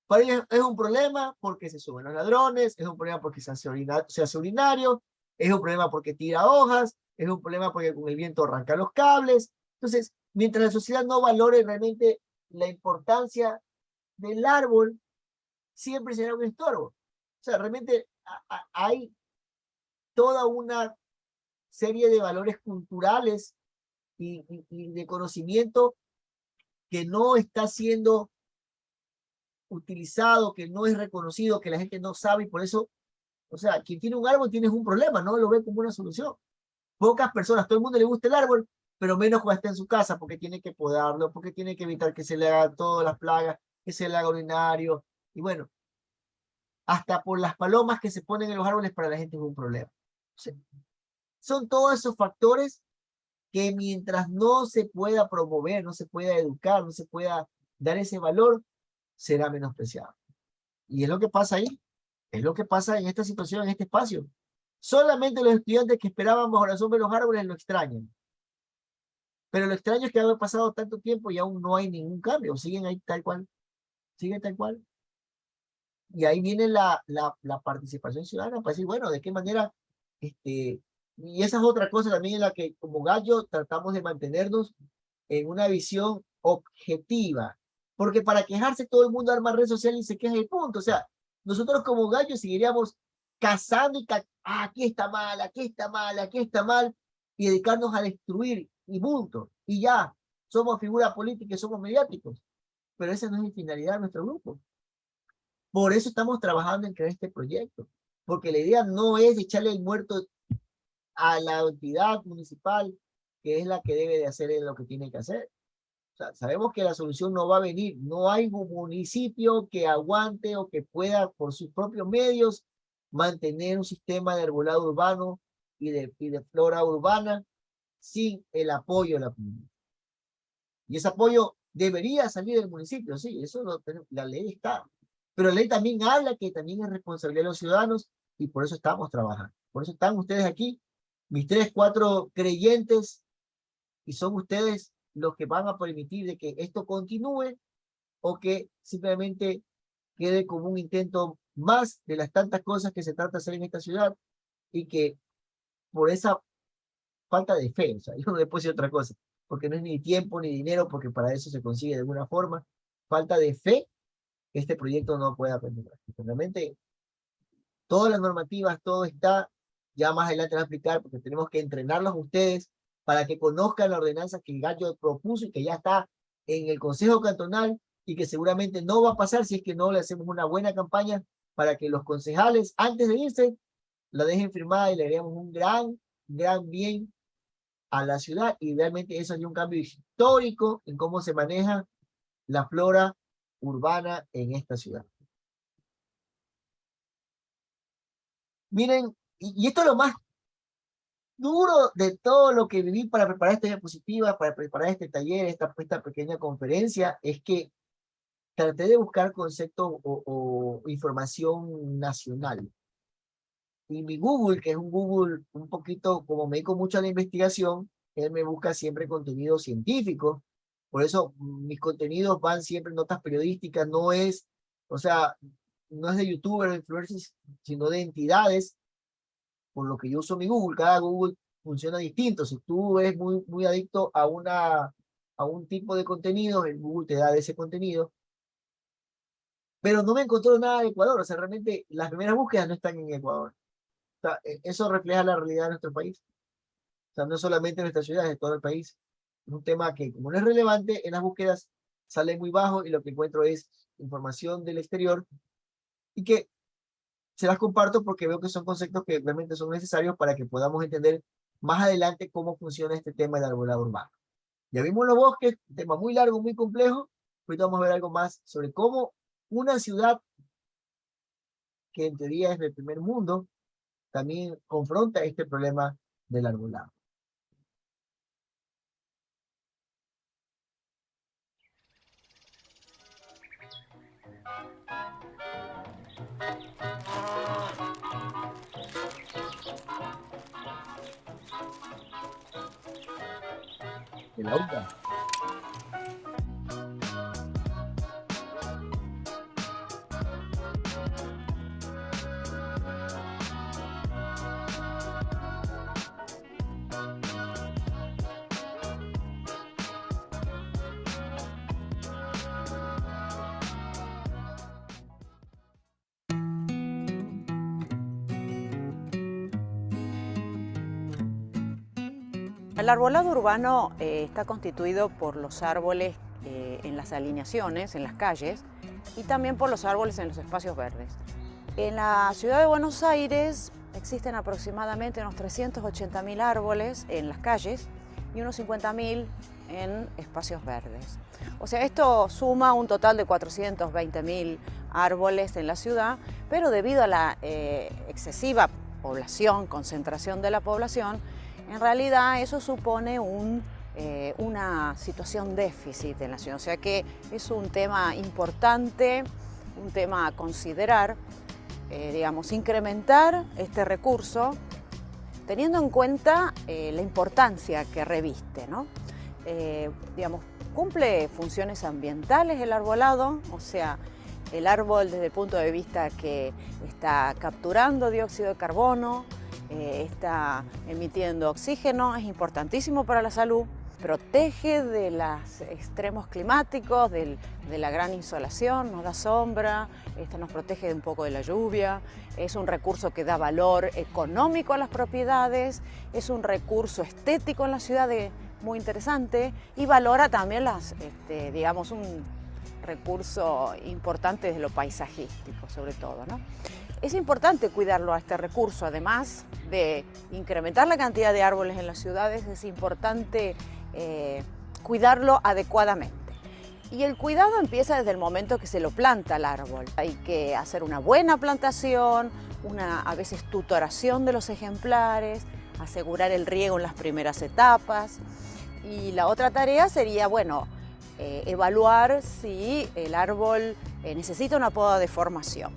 Para ellos es un problema porque se suben los ladrones, es un problema porque se hace urinario, es un problema porque tira hojas, es un problema porque con el viento arranca los cables. Entonces, mientras la sociedad no valore realmente la importancia del árbol, siempre será un estorbo. O sea, realmente hay toda una serie de valores culturales y de conocimiento que no está siendo utilizado, que no es reconocido, que la gente no sabe y por eso, o sea, quien tiene un árbol tiene un problema, no lo ve como una solución. Pocas personas, todo el mundo le gusta el árbol, pero menos cuando está en su casa porque tiene que podarlo, porque tiene que evitar que se le hagan todas las plagas, que se le haga urinario y bueno, hasta por las palomas que se ponen en los árboles para la gente es un problema. O sea, son todos esos factores que mientras no se pueda promover, no se pueda educar, no se pueda dar ese valor, será menospreciado. Y es lo que pasa ahí, es lo que pasa en esta situación, en este espacio. Solamente los estudiantes que esperaban bajo la sombra de los árboles lo extrañan. Pero lo extraño es que ha pasado tanto tiempo y aún no hay ningún cambio, siguen ahí tal cual, siguen tal cual. Y ahí viene la participación ciudadana para decir, bueno, de qué manera, y esa es otra cosa también en la que como Gallo tratamos de mantenernos en una visión objetiva, porque para quejarse todo el mundo arma red social y se queja y punto. O sea, nosotros como Gallo seguiríamos cazando y aquí está mal, aquí está mal, aquí está mal, y dedicarnos a destruir y punto. Y ya, somos figuras políticas, somos mediáticos. Pero esa no es la finalidad de nuestro grupo. Por eso estamos trabajando en crear este proyecto. Porque la idea no es echarle el muerto a la entidad municipal, que es la que debe de hacer lo que tiene que hacer. O sea, sabemos que la solución no va a venir. No hay un municipio que aguante o que pueda por sus propios medios mantener un sistema de arbolado urbano y de flora urbana sin el apoyo de la comunidad. Y ese apoyo debería salir del municipio, sí, eso la ley está. Pero la ley también habla que también es responsabilidad de los ciudadanos y por eso estamos trabajando. Por eso están ustedes aquí, mis 3, 4 creyentes, y son ustedes los que van a permitir de que esto continúe o que simplemente quede como un intento más de las tantas cosas que se trata de hacer en esta ciudad y que por esa falta de fe, o sea, yo no le puedo decir otra cosa, porque no es ni tiempo ni dinero, porque para eso se consigue de alguna forma, falta de fe, que este proyecto no pueda continuar. Realmente, todas las normativas, todo está, ya más adelante va a explicar, porque tenemos que entrenarlos a ustedes para que conozcan la ordenanza que el Gallo propuso y que ya está en el Consejo Cantonal y que seguramente no va a pasar si es que no le hacemos una buena campaña para que los concejales, antes de irse, la dejen firmada y le haríamos un gran bien a la ciudad y realmente eso es un cambio histórico en cómo se maneja la flora urbana en esta ciudad. Miren, y esto es lo más duro de todo lo que viví para preparar esta diapositiva, para preparar este taller, esta pequeña conferencia, es que traté de buscar conceptos o información nacional. Y mi Google, que es un Google un poquito, como me dedico mucho a la investigación, él me busca siempre contenido científico. Por eso mis contenidos van siempre en notas periodísticas, no es, o sea, no es de youtubers o influencers, sino de entidades. Por lo que yo uso mi Google, cada Google funciona distinto. Si tú eres muy adicto a un tipo de contenido, el Google te da de ese contenido. Pero no me encontró nada de Ecuador, o sea, realmente las primeras búsquedas no están en Ecuador. O sea, eso refleja la realidad de nuestro país. O sea, no solamente en nuestra ciudad, es de todo el país. Es un tema que, como no es relevante, en las búsquedas sale muy bajo y lo que encuentro es información del exterior y que se las comparto porque veo que son conceptos que realmente son necesarios para que podamos entender más adelante cómo funciona este tema del arbolado urbano. Ya vimos los bosques, un tema muy largo, muy complejo. Ahorita vamos a ver algo más sobre cómo una ciudad que en teoría es del primer mundo también confronta este problema del arbolado. De la UCA. El arbolado urbano está constituido por los árboles en las alineaciones, en las calles, y también por los árboles en los espacios verdes. En la ciudad de Buenos Aires existen aproximadamente unos 380.000 árboles en las calles y unos 50.000 en espacios verdes. O sea, esto suma un total de 420.000 árboles en la ciudad, pero debido a la excesiva población, concentración de la población, en realidad eso supone una situación déficit en la ciudad. O sea que es un tema importante, un tema a considerar, digamos, incrementar este recurso teniendo en cuenta la importancia que reviste, ¿no? Digamos, cumple funciones ambientales el arbolado, o sea, el árbol desde el punto de vista que está capturando dióxido de carbono, está emitiendo oxígeno, es importantísimo para la salud. protege de los extremos climáticos, de la gran insolación, nos da sombra, nos protege de un poco de la lluvia, es un recurso que da valor económico a las propiedades, es un recurso estético en la ciudad muy interesante y valora también digamos, un recurso importante desde lo paisajístico, sobre todo, ¿no? Es importante cuidarlo a este recurso, además de incrementar la cantidad de árboles en las ciudades, es importante cuidarlo adecuadamente. Y el cuidado empieza desde el momento que se lo planta el árbol. Hay que hacer una buena plantación, a veces tutoración de los ejemplares, asegurar el riego en las primeras etapas. Y la otra tarea sería, bueno, evaluar si el árbol necesita una poda de formación.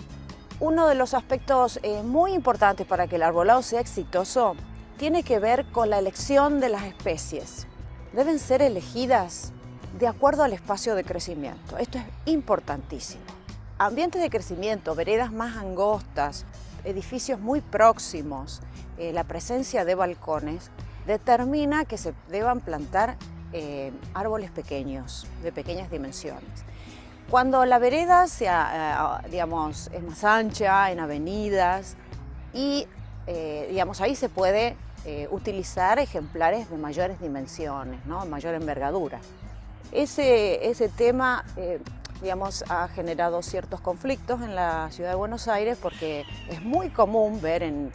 Uno de los aspectos muy importantes para que el arbolado sea exitoso tiene que ver con la elección de las especies. Deben ser elegidas de acuerdo al espacio de crecimiento. Esto es importantísimo. Ambientes de crecimiento, veredas más angostas, edificios muy próximos, la presencia de balcones, determina que se deban plantar árboles pequeños, de pequeñas dimensiones. Cuando la vereda digamos, es más ancha, en avenidas, y digamos, ahí se puede utilizar ejemplares de mayores dimensiones, ¿no? Mayor envergadura. Ese tema digamos, ha generado ciertos conflictos en la ciudad de Buenos Aires porque es muy común ver en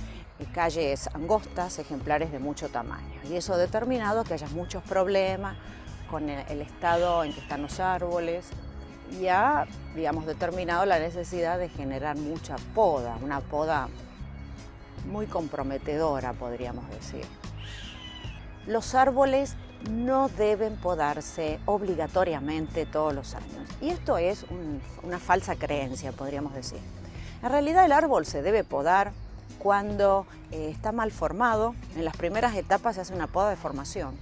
calles angostas ejemplares de mucho tamaño y eso ha determinado que haya muchos problemas con el estado en que están los árboles y ha, digamos, determinado la necesidad de generar mucha poda, una poda muy comprometedora, podríamos decir. Los árboles no deben podarse obligatoriamente todos los años. Y esto es una falsa creencia, podríamos decir. En realidad el árbol se debe podar cuando está mal formado. En las primeras etapas se hace una poda de formación.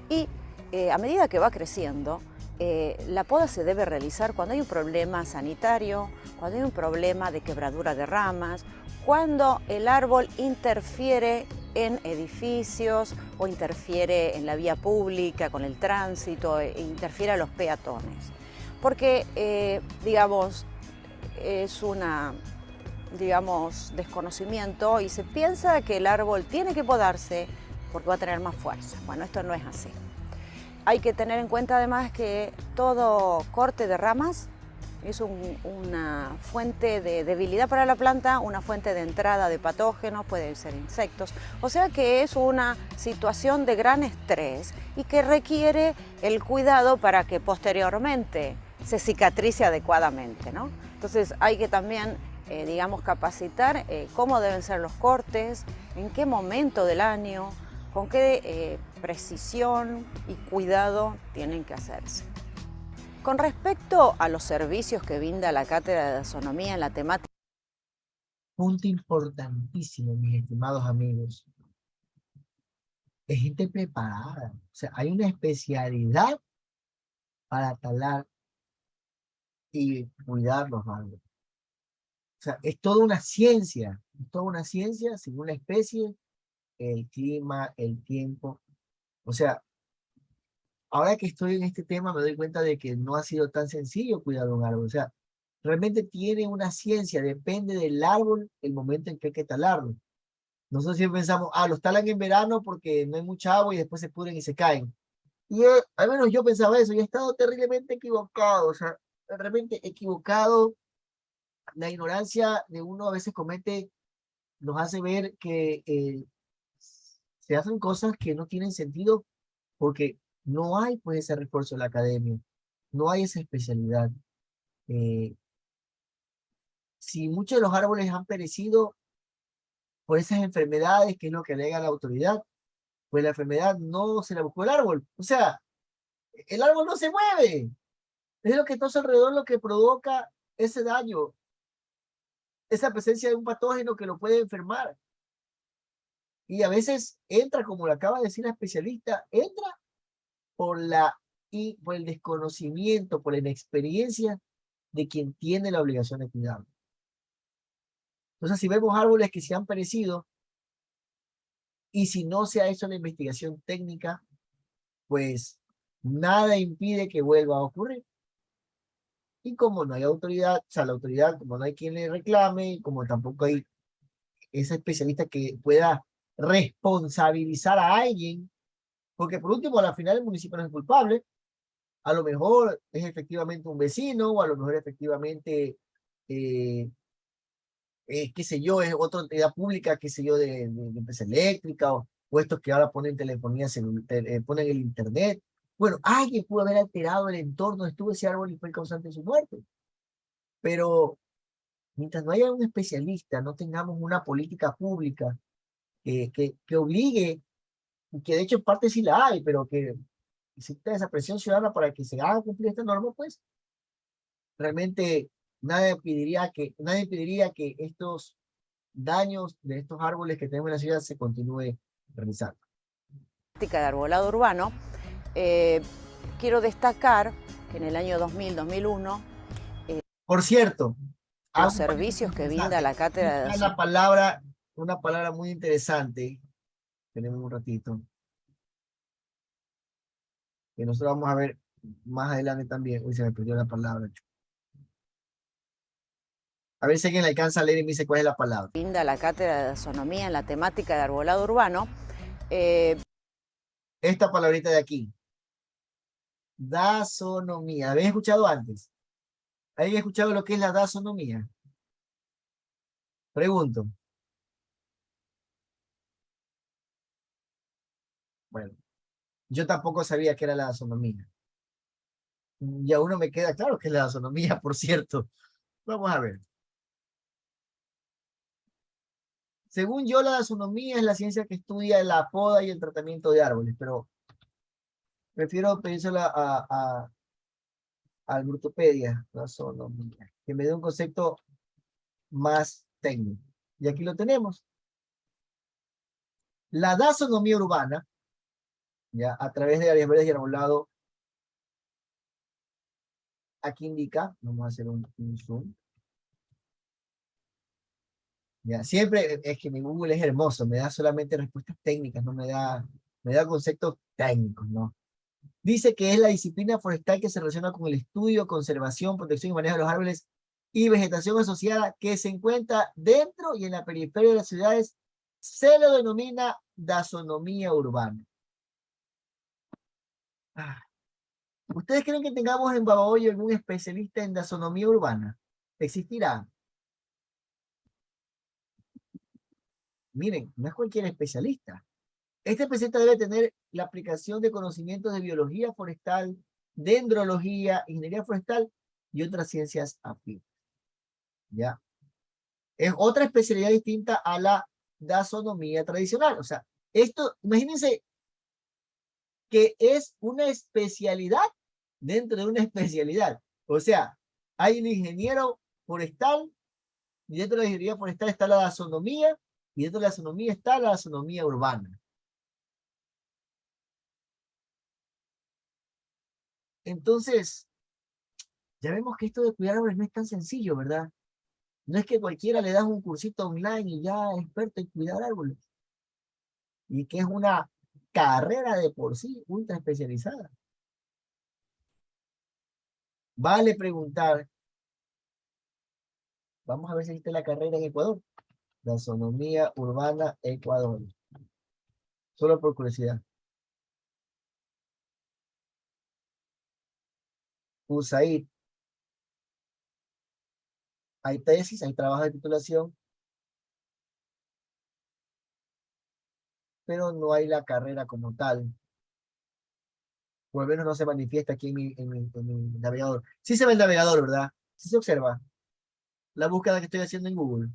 Y a medida que va creciendo, la poda se debe realizar cuando hay un problema sanitario, cuando hay un problema de quebradura de ramas, cuando el árbol interfiere en edificios o interfiere en la vía pública, con el tránsito, e interfiere a los peatones. Porque, digamos, es desconocimiento y se piensa que el árbol tiene que podarse porque va a tener más fuerza. Bueno, esto no es así. Hay que tener en cuenta además que todo corte de ramas es una fuente de debilidad para la planta, una fuente de entrada de patógenos, pueden ser insectos. O sea que es una situación de gran estrés y que requiere el cuidado para que posteriormente se cicatrice adecuadamente, ¿no? Entonces hay que también, digamos, capacitar cómo deben ser los cortes, en qué momento del año, con qué precisión y cuidado tienen que hacerse. Con respecto a los servicios que brinda la Cátedra de Taxonomía en la temática... Punto importantísimo, mis estimados amigos. Es gente preparada. O sea, hay una especialidad para talar y cuidar los árboles. O sea, es toda una ciencia. Es toda una ciencia según la especie, el clima, el tiempo. O sea, ahora que estoy en este tema me doy cuenta de que no ha sido tan sencillo cuidar un árbol. O sea, realmente tiene una ciencia, depende del árbol el momento en que hay que talarlo. Nosotros siempre pensamos, los talan en verano porque no hay mucha agua y después se pudren y se caen. Y al menos yo pensaba eso y he estado terriblemente equivocado. O sea, realmente equivocado. La ignorancia de uno a veces nos hace ver que se hacen cosas que no tienen sentido porque no hay pues ese refuerzo en la academia, no hay esa especialidad. Si muchos de los árboles han perecido por esas enfermedades, que es lo que alega la autoridad, pues la enfermedad no se la buscó el árbol. O sea, el árbol no se mueve. Es lo que está a su alrededor lo que provoca ese daño, esa presencia de un patógeno que lo puede enfermar. Y a veces entra, como lo acaba de decir la especialista, entra por el desconocimiento, por la inexperiencia de quien tiene la obligación de cuidarlo. Entonces, si vemos árboles que se han perecido, y si no se ha hecho la investigación técnica, pues nada impide que vuelva a ocurrir. Y como no hay autoridad, o sea, la autoridad, como no hay quien le reclame, y como tampoco hay ese especialista que pueda responsabilizar a alguien, porque por último, a la final el municipio no es culpable, a lo mejor es efectivamente un vecino, o a lo mejor efectivamente, qué sé yo, es otra entidad pública, qué sé yo, de empresa eléctrica, o estos que ahora ponen telefonía, ponen el internet. Bueno, alguien pudo haber alterado el entorno donde estuvo ese árbol y fue el causante de su muerte. Pero mientras no haya un especialista, no tengamos una política pública que obligue, y que de hecho en parte sí la hay, pero que exista esa presión ciudadana para que se haga cumplir esta norma, pues realmente nadie impediría que estos daños de estos árboles que tenemos en la ciudad se continúe realizando. De arbolado urbano, quiero destacar que en el año 2000-2001 por cierto, los servicios que brinda la cátedra de una palabra muy interesante, tenemos un ratito, que nosotros vamos a ver más adelante también. Uy, se me perdió la palabra. A ver si alguien le alcanza a leer y me dice cuál es la palabra. Brinda la cátedra de Dasonomía en la temática de arbolado urbano. Esta palabrita de aquí. Dasonomía. ¿Habéis escuchado antes? ¿Habéis escuchado lo que es la dasonomía? Pregunto. Bueno, yo tampoco sabía qué era la dasonomía. Y a uno me queda claro que es la dasonomía, por cierto. Vamos a ver. Según yo, la dasonomía es la ciencia que estudia la poda y el tratamiento de árboles, pero prefiero pedírsela al Brutopedia, dasonomía, que me dé un concepto más técnico. Y aquí lo tenemos. La dasonomía urbana, ya a través de áreas verdes y arbolado, aquí indica, vamos a hacer un zoom. Ya, siempre es que mi Google es hermoso, me da solamente respuestas técnicas, no me da conceptos técnicos, ¿no? Dice que es la disciplina forestal que se relaciona con el estudio, conservación, protección y manejo de los árboles y vegetación asociada que se encuentra dentro y en la periferia de las ciudades. Se lo denomina dasonomía urbana. ¿Ustedes creen que tengamos en Babahoyo algún especialista en dasonomía urbana? ¿Existirá? Miren, no es cualquier especialista. Este especialista debe tener la aplicación de conocimientos de biología forestal, dendrología, ingeniería forestal y otras ciencias afines. ¿Ya? Es otra especialidad distinta a la dasonomía tradicional. O sea, esto, imagínense que es una especialidad dentro de una especialidad. O sea, hay un ingeniero forestal y dentro de la ingeniería forestal está la dasonomía y dentro de la dasonomía está la dasonomía urbana. Entonces, ya vemos que esto de cuidar árboles no es tan sencillo, ¿verdad? No es que cualquiera le das un cursito online y ya es experto en cuidar árboles. Y que es una carrera de por sí ultra especializada. Vale preguntar. Vamos a ver si existe la carrera en Ecuador. Dasonomía urbana Ecuador. Solo por curiosidad. USAID. Hay tesis, hay trabajo de titulación, pero no hay la carrera como tal. O al menos no se manifiesta aquí en mi navegador. Sí se ve el navegador, ¿verdad? Sí se observa la búsqueda que estoy haciendo en Google.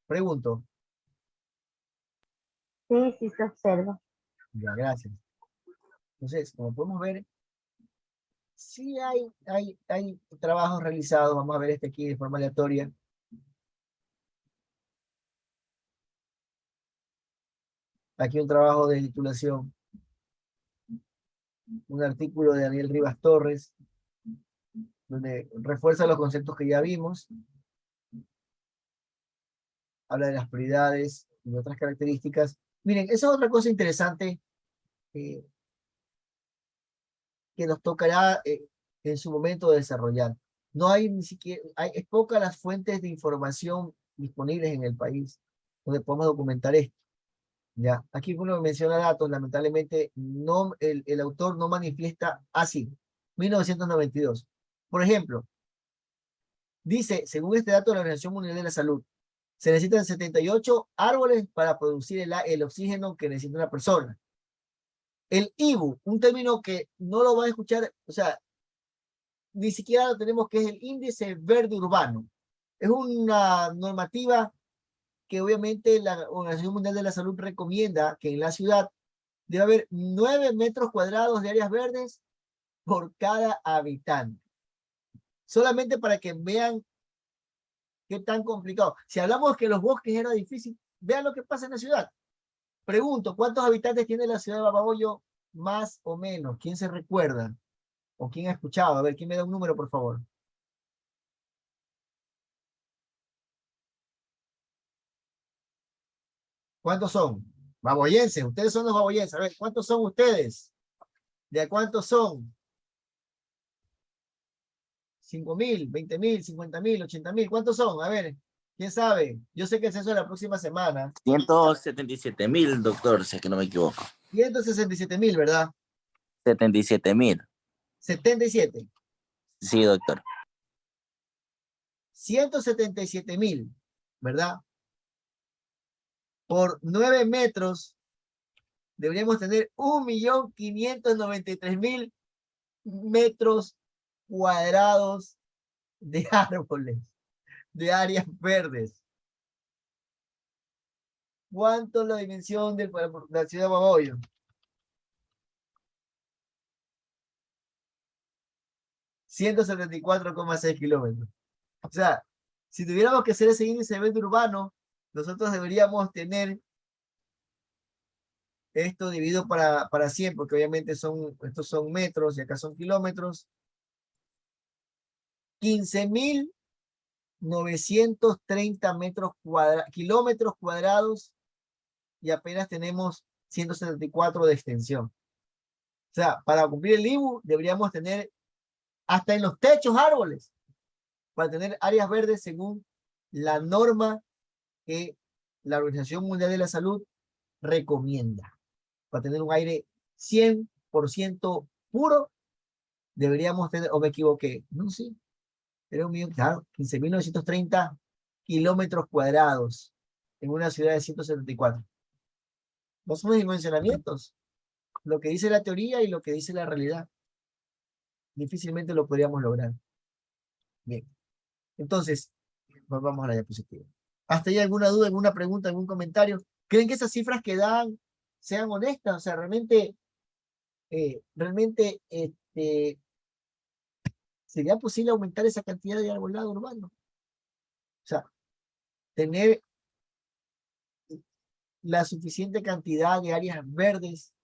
Pregunto. Sí, sí se observa. Ya, gracias. Entonces, como podemos ver, sí hay trabajos realizados. Vamos a ver este aquí de forma aleatoria. Aquí un trabajo de titulación. Un artículo de Daniel Rivas Torres, donde refuerza los conceptos que ya vimos. Habla de las prioridades y otras características. Miren, esa es otra cosa interesante. que nos tocará en su momento desarrollar. No hay ni siquiera, es poca las fuentes de información disponibles en el país donde podemos documentar esto. Ya, aquí uno menciona datos, lamentablemente no, el autor no manifiesta así. 1992. Por ejemplo, dice, según este dato de la Organización Mundial de la Salud, se necesitan 78 árboles para producir el oxígeno que necesita una persona. El IBU, un término que no lo van a escuchar, o sea, ni siquiera lo tenemos, que es el Índice Verde Urbano. Es una normativa que obviamente la Organización Mundial de la Salud recomienda que en la ciudad debe haber 9 metros cuadrados de áreas verdes por cada habitante. Solamente para que vean qué tan complicado. Si hablamos que los bosques era difícil, vean lo que pasa en la ciudad. Pregunto, ¿cuántos habitantes tiene la ciudad de Babahoyo más o menos? ¿Quién se recuerda? ¿O quién ha escuchado? A ver, ¿quién me da un número, por favor? ¿Cuántos son? Baboyenses, ustedes son los baboyenses. A ver, ¿cuántos son ustedes? ¿De cuántos son? 5.000, 20.000, 50.000, 80.000. ¿Cuántos son? A ver, ¿quién sabe? Yo sé que el censo de la próxima semana. 177.000, doctor, si es que no me equivoco. 167.000, ¿verdad? 77.000. 77. Sí, doctor. 177.000, ¿verdad? Por 9 metros deberíamos tener 1.593.000 metros cuadrados de árboles, de áreas verdes. ¿Cuánto es la dimensión de la ciudad de Babahoyo? ...174,6 kilómetros. O sea, si tuviéramos que hacer ese índice de verde urbano, nosotros deberíamos tener esto dividido para 100, porque obviamente estos son metros y acá son kilómetros. 15.930 kilómetros cuadrados y apenas tenemos 174 de extensión. O sea, para cumplir el IBU deberíamos tener hasta en los techos árboles para tener áreas verdes según la norma que la Organización Mundial de la Salud recomienda. Para tener un aire 100% puro, deberíamos tener, o me equivoqué, no sé, era 15.930 kilómetros cuadrados en una ciudad de 174. No son los dimensionamientos, lo que dice la teoría y lo que dice la realidad. Difícilmente lo podríamos lograr. Bien, entonces, vamos a la diapositiva. ¿Hasta ahí alguna duda, alguna pregunta, algún comentario? ¿Creen que esas cifras que dan sean honestas? O sea, realmente ¿sería posible aumentar esa cantidad de arbolado urbano? O sea, tener la suficiente cantidad de áreas verdes.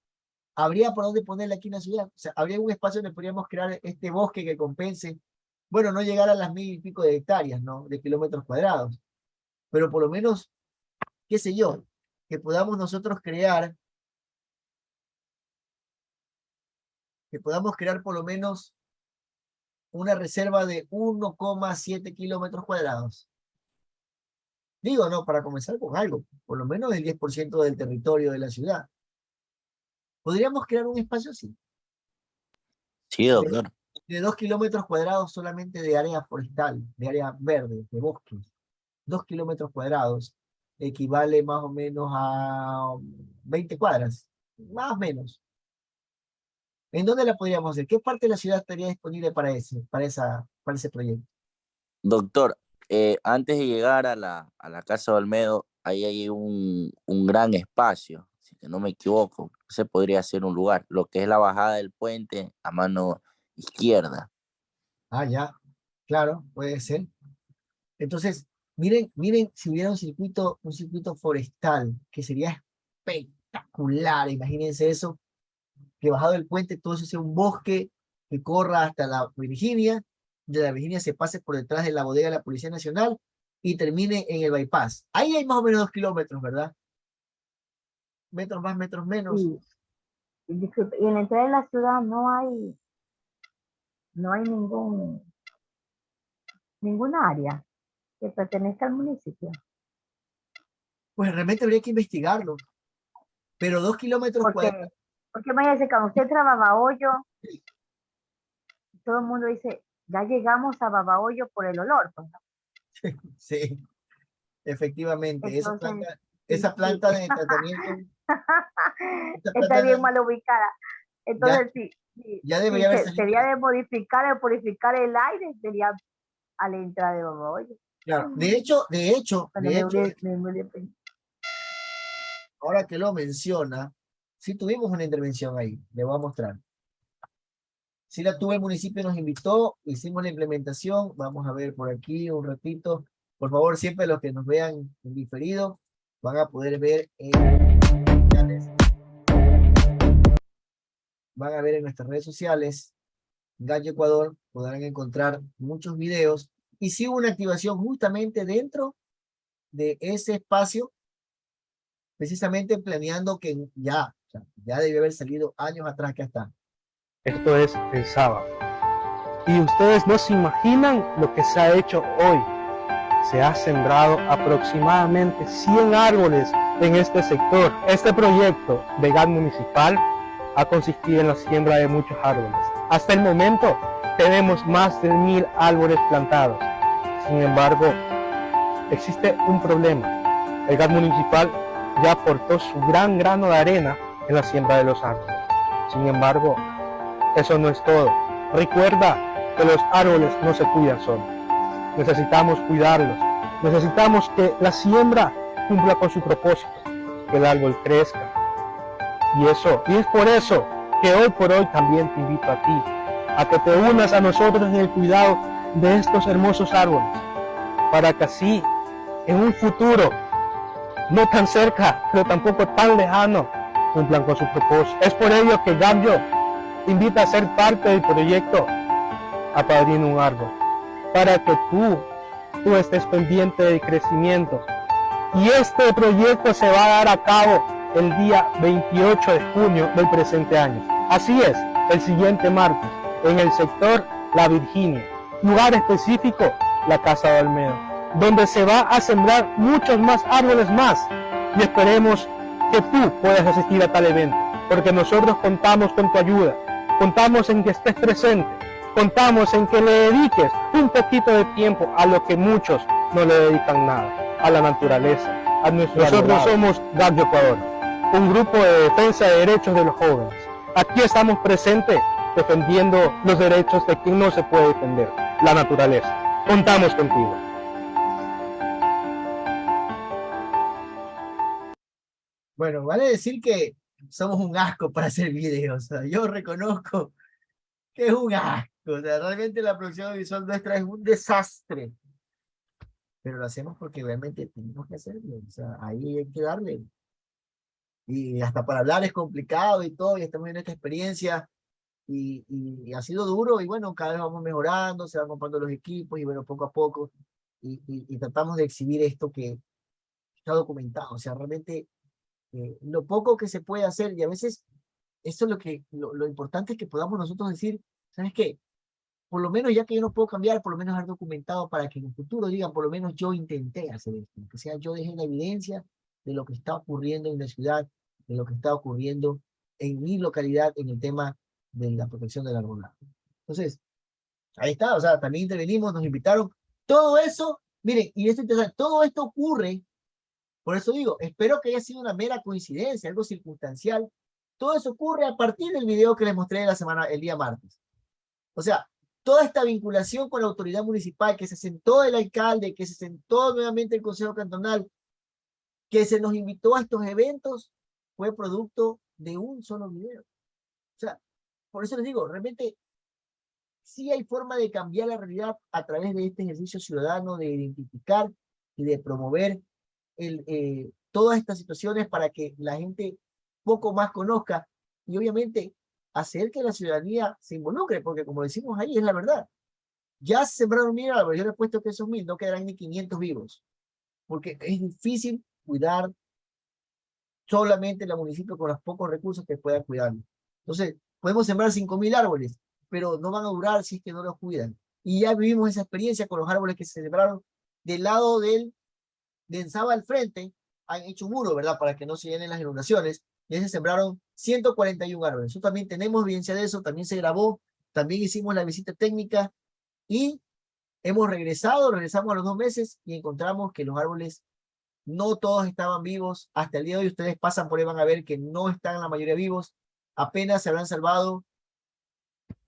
¿Habría por dónde ponerla aquí en la ciudad? O sea, ¿habría un espacio donde podríamos crear este bosque que compense? Bueno, no llegar a las 1.000 y pico de hectáreas, ¿no? De kilómetros cuadrados. Pero por lo menos, qué sé yo, que podamos nosotros crear, por lo menos una reserva de 1,7 kilómetros cuadrados. Digo, no, para comenzar con algo, por lo menos el 10% del territorio de la ciudad. ¿Podríamos crear un espacio así? Sí, doctor. De 2 kilómetros cuadrados solamente de área forestal, de área verde, de bosques. 2 kilómetros cuadrados equivale más o menos a 20 cuadras, más o menos. ¿En dónde la podríamos hacer? ¿Qué parte de la ciudad estaría disponible para ese proyecto? Doctor, antes de llegar a la Casa de Olmedo, ahí hay un gran espacio, si que no me equivoco. Ese podría ser un lugar, lo que es la bajada del puente a mano izquierda. Ah, ya, claro, puede ser. Entonces, miren si hubiera un circuito forestal, que sería espectacular, imagínense eso, que bajado del puente todo eso sea un bosque que corra hasta la Virginia, de la Virginia se pase por detrás de la bodega de la Policía Nacional y termine en el bypass. Ahí hay más o menos 2 kilómetros, ¿verdad? Metros más, metros menos. Sí. Disculpe, y en la entrada de la ciudad no hay no hay ninguna área que pertenezca al municipio. Pues realmente habría que investigarlo. Pero 2 kilómetros cuadrados. Porque imagínense, cuando usted entra a Babahoyo, todo el mundo dice, ya llegamos a Babahoyo por el olor. Pues, ¿no? Sí, efectivamente. Entonces, esa planta de tratamiento está bien mal ubicada. Entonces, ya debería haber salido. Sería de modificar o purificar el aire, sería a la entrada de Babahoyo. Claro, de hecho, ahora que lo menciona, sí tuvimos una intervención ahí, le voy a mostrar. Sí la tuve, el municipio nos invitó, hicimos la implementación, vamos a ver por aquí un ratito. Por favor, siempre los que nos vean en diferido, van a poder ver van a ver en nuestras redes sociales, Gallo Ecuador, podrán encontrar muchos videos, y sí hubo una activación justamente dentro de ese espacio, precisamente planeando que ya debe haber salido años atrás que está. Esto es el sábado. Y ustedes no se imaginan lo que se ha hecho hoy. Se ha sembrado aproximadamente 100 árboles en este sector. Este proyecto de gas municipal ha consistido en la siembra de muchos árboles. Hasta el momento tenemos más de 1000 árboles plantados. Sin embargo, existe un problema. El gas municipal ya aportó su gran grano de arena en la siembra de los árboles. Sin embargo, eso no es todo. Recuerda que los árboles no se cuidan solos. Necesitamos cuidarlos. Necesitamos que la siembra cumpla con su propósito, que el árbol crezca. Y es por eso que hoy por hoy también te invito a ti, a que te unas a nosotros en el cuidado de estos hermosos árboles, para que así, en un futuro, no tan cerca, pero tampoco tan lejano, cumplan con su propósito. Es por ello que Gambio te invita a ser parte del proyecto Apadrina un Árbol, para que tú estés pendiente del crecimiento. Y este proyecto se va a dar a cabo el día 28 de junio del presente año. Así es, el siguiente martes, en el sector La Virginia, lugar específico, la Casa de Olmedo, donde se va a sembrar muchos más árboles más. Y esperemos que tú puedas asistir a tal evento, porque nosotros contamos con tu ayuda, contamos en que estés presente, contamos en que le dediques un poquito de tiempo a lo que muchos no le dedican nada, a la naturaleza, a nuestro Nosotros somos Gallo Ecuador, un grupo de defensa de derechos de los jóvenes. Aquí estamos presentes defendiendo los derechos de quien no se puede defender, la naturaleza. Contamos contigo. Bueno, vale decir que somos un asco para hacer videos. O sea, yo reconozco que es un asco. O sea, realmente la producción visual nuestra es un desastre. Pero lo hacemos porque realmente tenemos que hacerlo. O sea, ahí hay que darle. Y hasta para hablar es complicado y todo. Y estamos en esta experiencia. Y ha sido duro. Y bueno, cada vez vamos mejorando. Se van comprando los equipos. Y bueno, poco a poco. Y tratamos de exhibir esto que está documentado. O sea, realmente lo poco que se puede hacer. Y a veces eso es lo importante es que podamos nosotros decir, ¿sabes qué? Por lo menos ya que yo no puedo cambiar, por lo menos haber documentado para que en el futuro digan, por lo menos yo intenté hacer esto, que sea yo dejé la evidencia de lo que está ocurriendo en la ciudad, de lo que está ocurriendo en mi localidad en el tema de la protección del arbolado. Entonces, ahí está, o sea, también intervenimos, nos invitaron, todo eso, miren, y esto es interesante, todo esto ocurre, por eso digo, espero que haya sido una mera coincidencia, algo circunstancial, todo eso ocurre a partir del video que les mostré el día martes. O sea, toda esta vinculación con la autoridad municipal, que se sentó el alcalde, que se sentó nuevamente el consejo cantonal, que se nos invitó a estos eventos, fue producto de un solo video. O sea, por eso les digo, realmente sí hay forma de cambiar la realidad a través de este ejercicio ciudadano, de identificar y de promover todas estas situaciones para que la gente poco más conozca y obviamente hacer que la ciudadanía se involucre, porque como decimos ahí, es la verdad. Ya se sembraron 1000 árboles, yo le he puesto que esos 1000 no quedarán ni 500 vivos, porque es difícil cuidar solamente el municipio con los pocos recursos que pueda cuidarlo. Entonces, podemos sembrar 5000 árboles, pero no van a durar si es que no los cuidan. Y ya vivimos esa experiencia con los árboles que se sembraron del lado de Ensaba al frente, han hecho un muro, ¿verdad? Para que no se llenen las inundaciones, y ahí se sembraron 141 árboles. Nosotros también tenemos evidencia de eso, también se grabó, también hicimos la visita técnica, y regresamos a los 2 meses, y encontramos que los árboles no todos estaban vivos. Hasta el día de hoy ustedes pasan por ahí, van a ver que no están la mayoría vivos, apenas se habrán salvado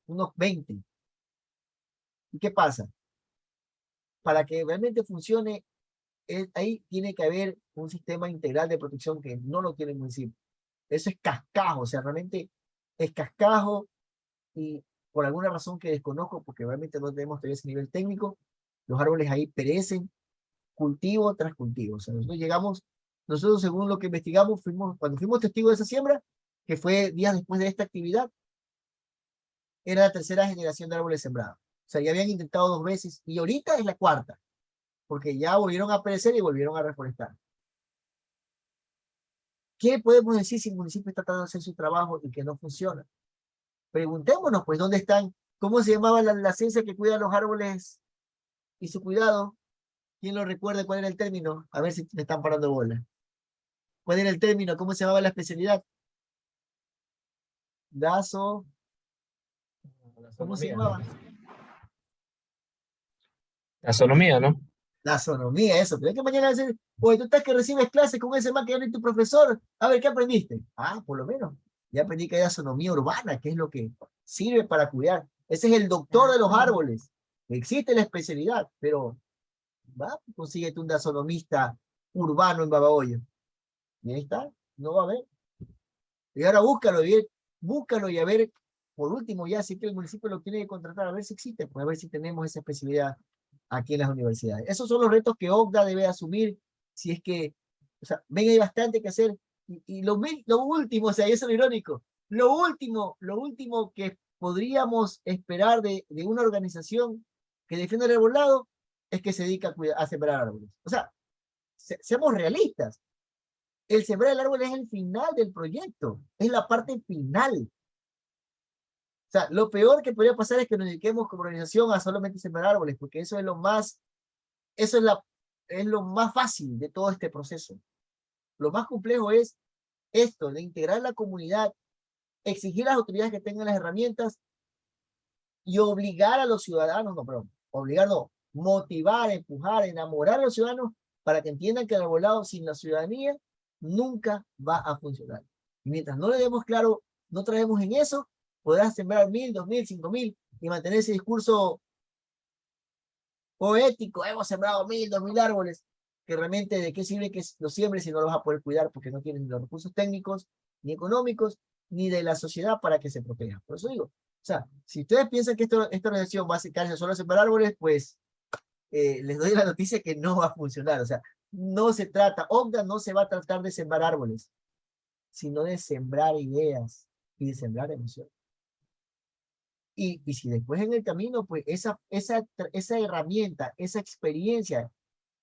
unos 20. ¿Y qué pasa? Para que realmente funcione, ahí tiene que haber un sistema integral de protección que no lo tiene el municipio. Eso es cascajo, o sea, realmente es cascajo, y por alguna razón que desconozco, porque realmente no tenemos todavía ese nivel técnico, los árboles ahí perecen cultivo tras cultivo. O sea, nosotros según lo que investigamos, cuando fuimos testigos de esa siembra, que fue días después de esta actividad, era la 3ª generación de árboles sembrados. O sea, ya habían intentado 2 veces, y ahorita es la 4ª, porque ya volvieron a perecer y volvieron a reforestar. ¿Qué podemos decir si el municipio está tratando de hacer su trabajo y que no funciona? Preguntémonos, pues, ¿dónde están? ¿Cómo se llamaba la ciencia que cuida los árboles y su cuidado? ¿Quién lo recuerda? ¿Cuál era el término? A ver si me están parando bola. ¿Cuál era el término? ¿Cómo se llamaba la especialidad? ¿Cómo se llamaba? La asonomía, ¿no? La asonomía, eso. Pero es que mañana decir, oye, tú estás que recibes clases con ese man que ya no es tu profesor. A ver, ¿qué aprendiste? Ah, por lo menos. Ya aprendí que hay asonomía urbana, que es lo que sirve para cuidar. Ese es el doctor de los árboles. Existe la especialidad, pero va, consíguete un asonomista urbano en Babahoyo. Y ahí está, no va a haber. Y ahora búscalo y a ver, por último, ya si que el municipio lo tiene que contratar, a ver si existe, pues a ver si tenemos esa especialidad aquí en las universidades. Esos son los retos que OCDA debe asumir, si es que, o sea, ven, hay bastante que hacer. Y lo último, o sea, y eso es lo irónico, lo último que podríamos esperar de una organización que defiende el arbolado es que se dedica a sembrar árboles. O sea, seamos realistas. El sembrar el árbol es el final del proyecto, es la parte final. O sea, lo peor que podría pasar es que nos dediquemos como organización a solamente sembrar árboles, porque eso es lo más fácil de todo este proceso. Lo más complejo es esto, de integrar la comunidad, exigir a las autoridades que tengan las herramientas y obligar a los ciudadanos, motivar, empujar, enamorar a los ciudadanos para que entiendan que el arbolado sin la ciudadanía nunca va a funcionar. Y mientras no le demos claro, no traemos en eso, podrás sembrar 1.000, 2.000, 5.000 y mantener ese discurso poético, hemos sembrado 1.000, 2.000 árboles, que realmente de qué sirve que los siembres si no los vas a poder cuidar porque no tienen los recursos técnicos, ni económicos, ni de la sociedad para que se protejan. Por eso digo, o sea, si ustedes piensan que esta organización va a dedicarse solo a sembrar árboles, pues les doy la noticia que no va a funcionar. O sea, no se trata, OCDA no se va a tratar de sembrar árboles, sino de sembrar ideas y de sembrar emociones. Y si después en el camino, pues esa herramienta, esa experiencia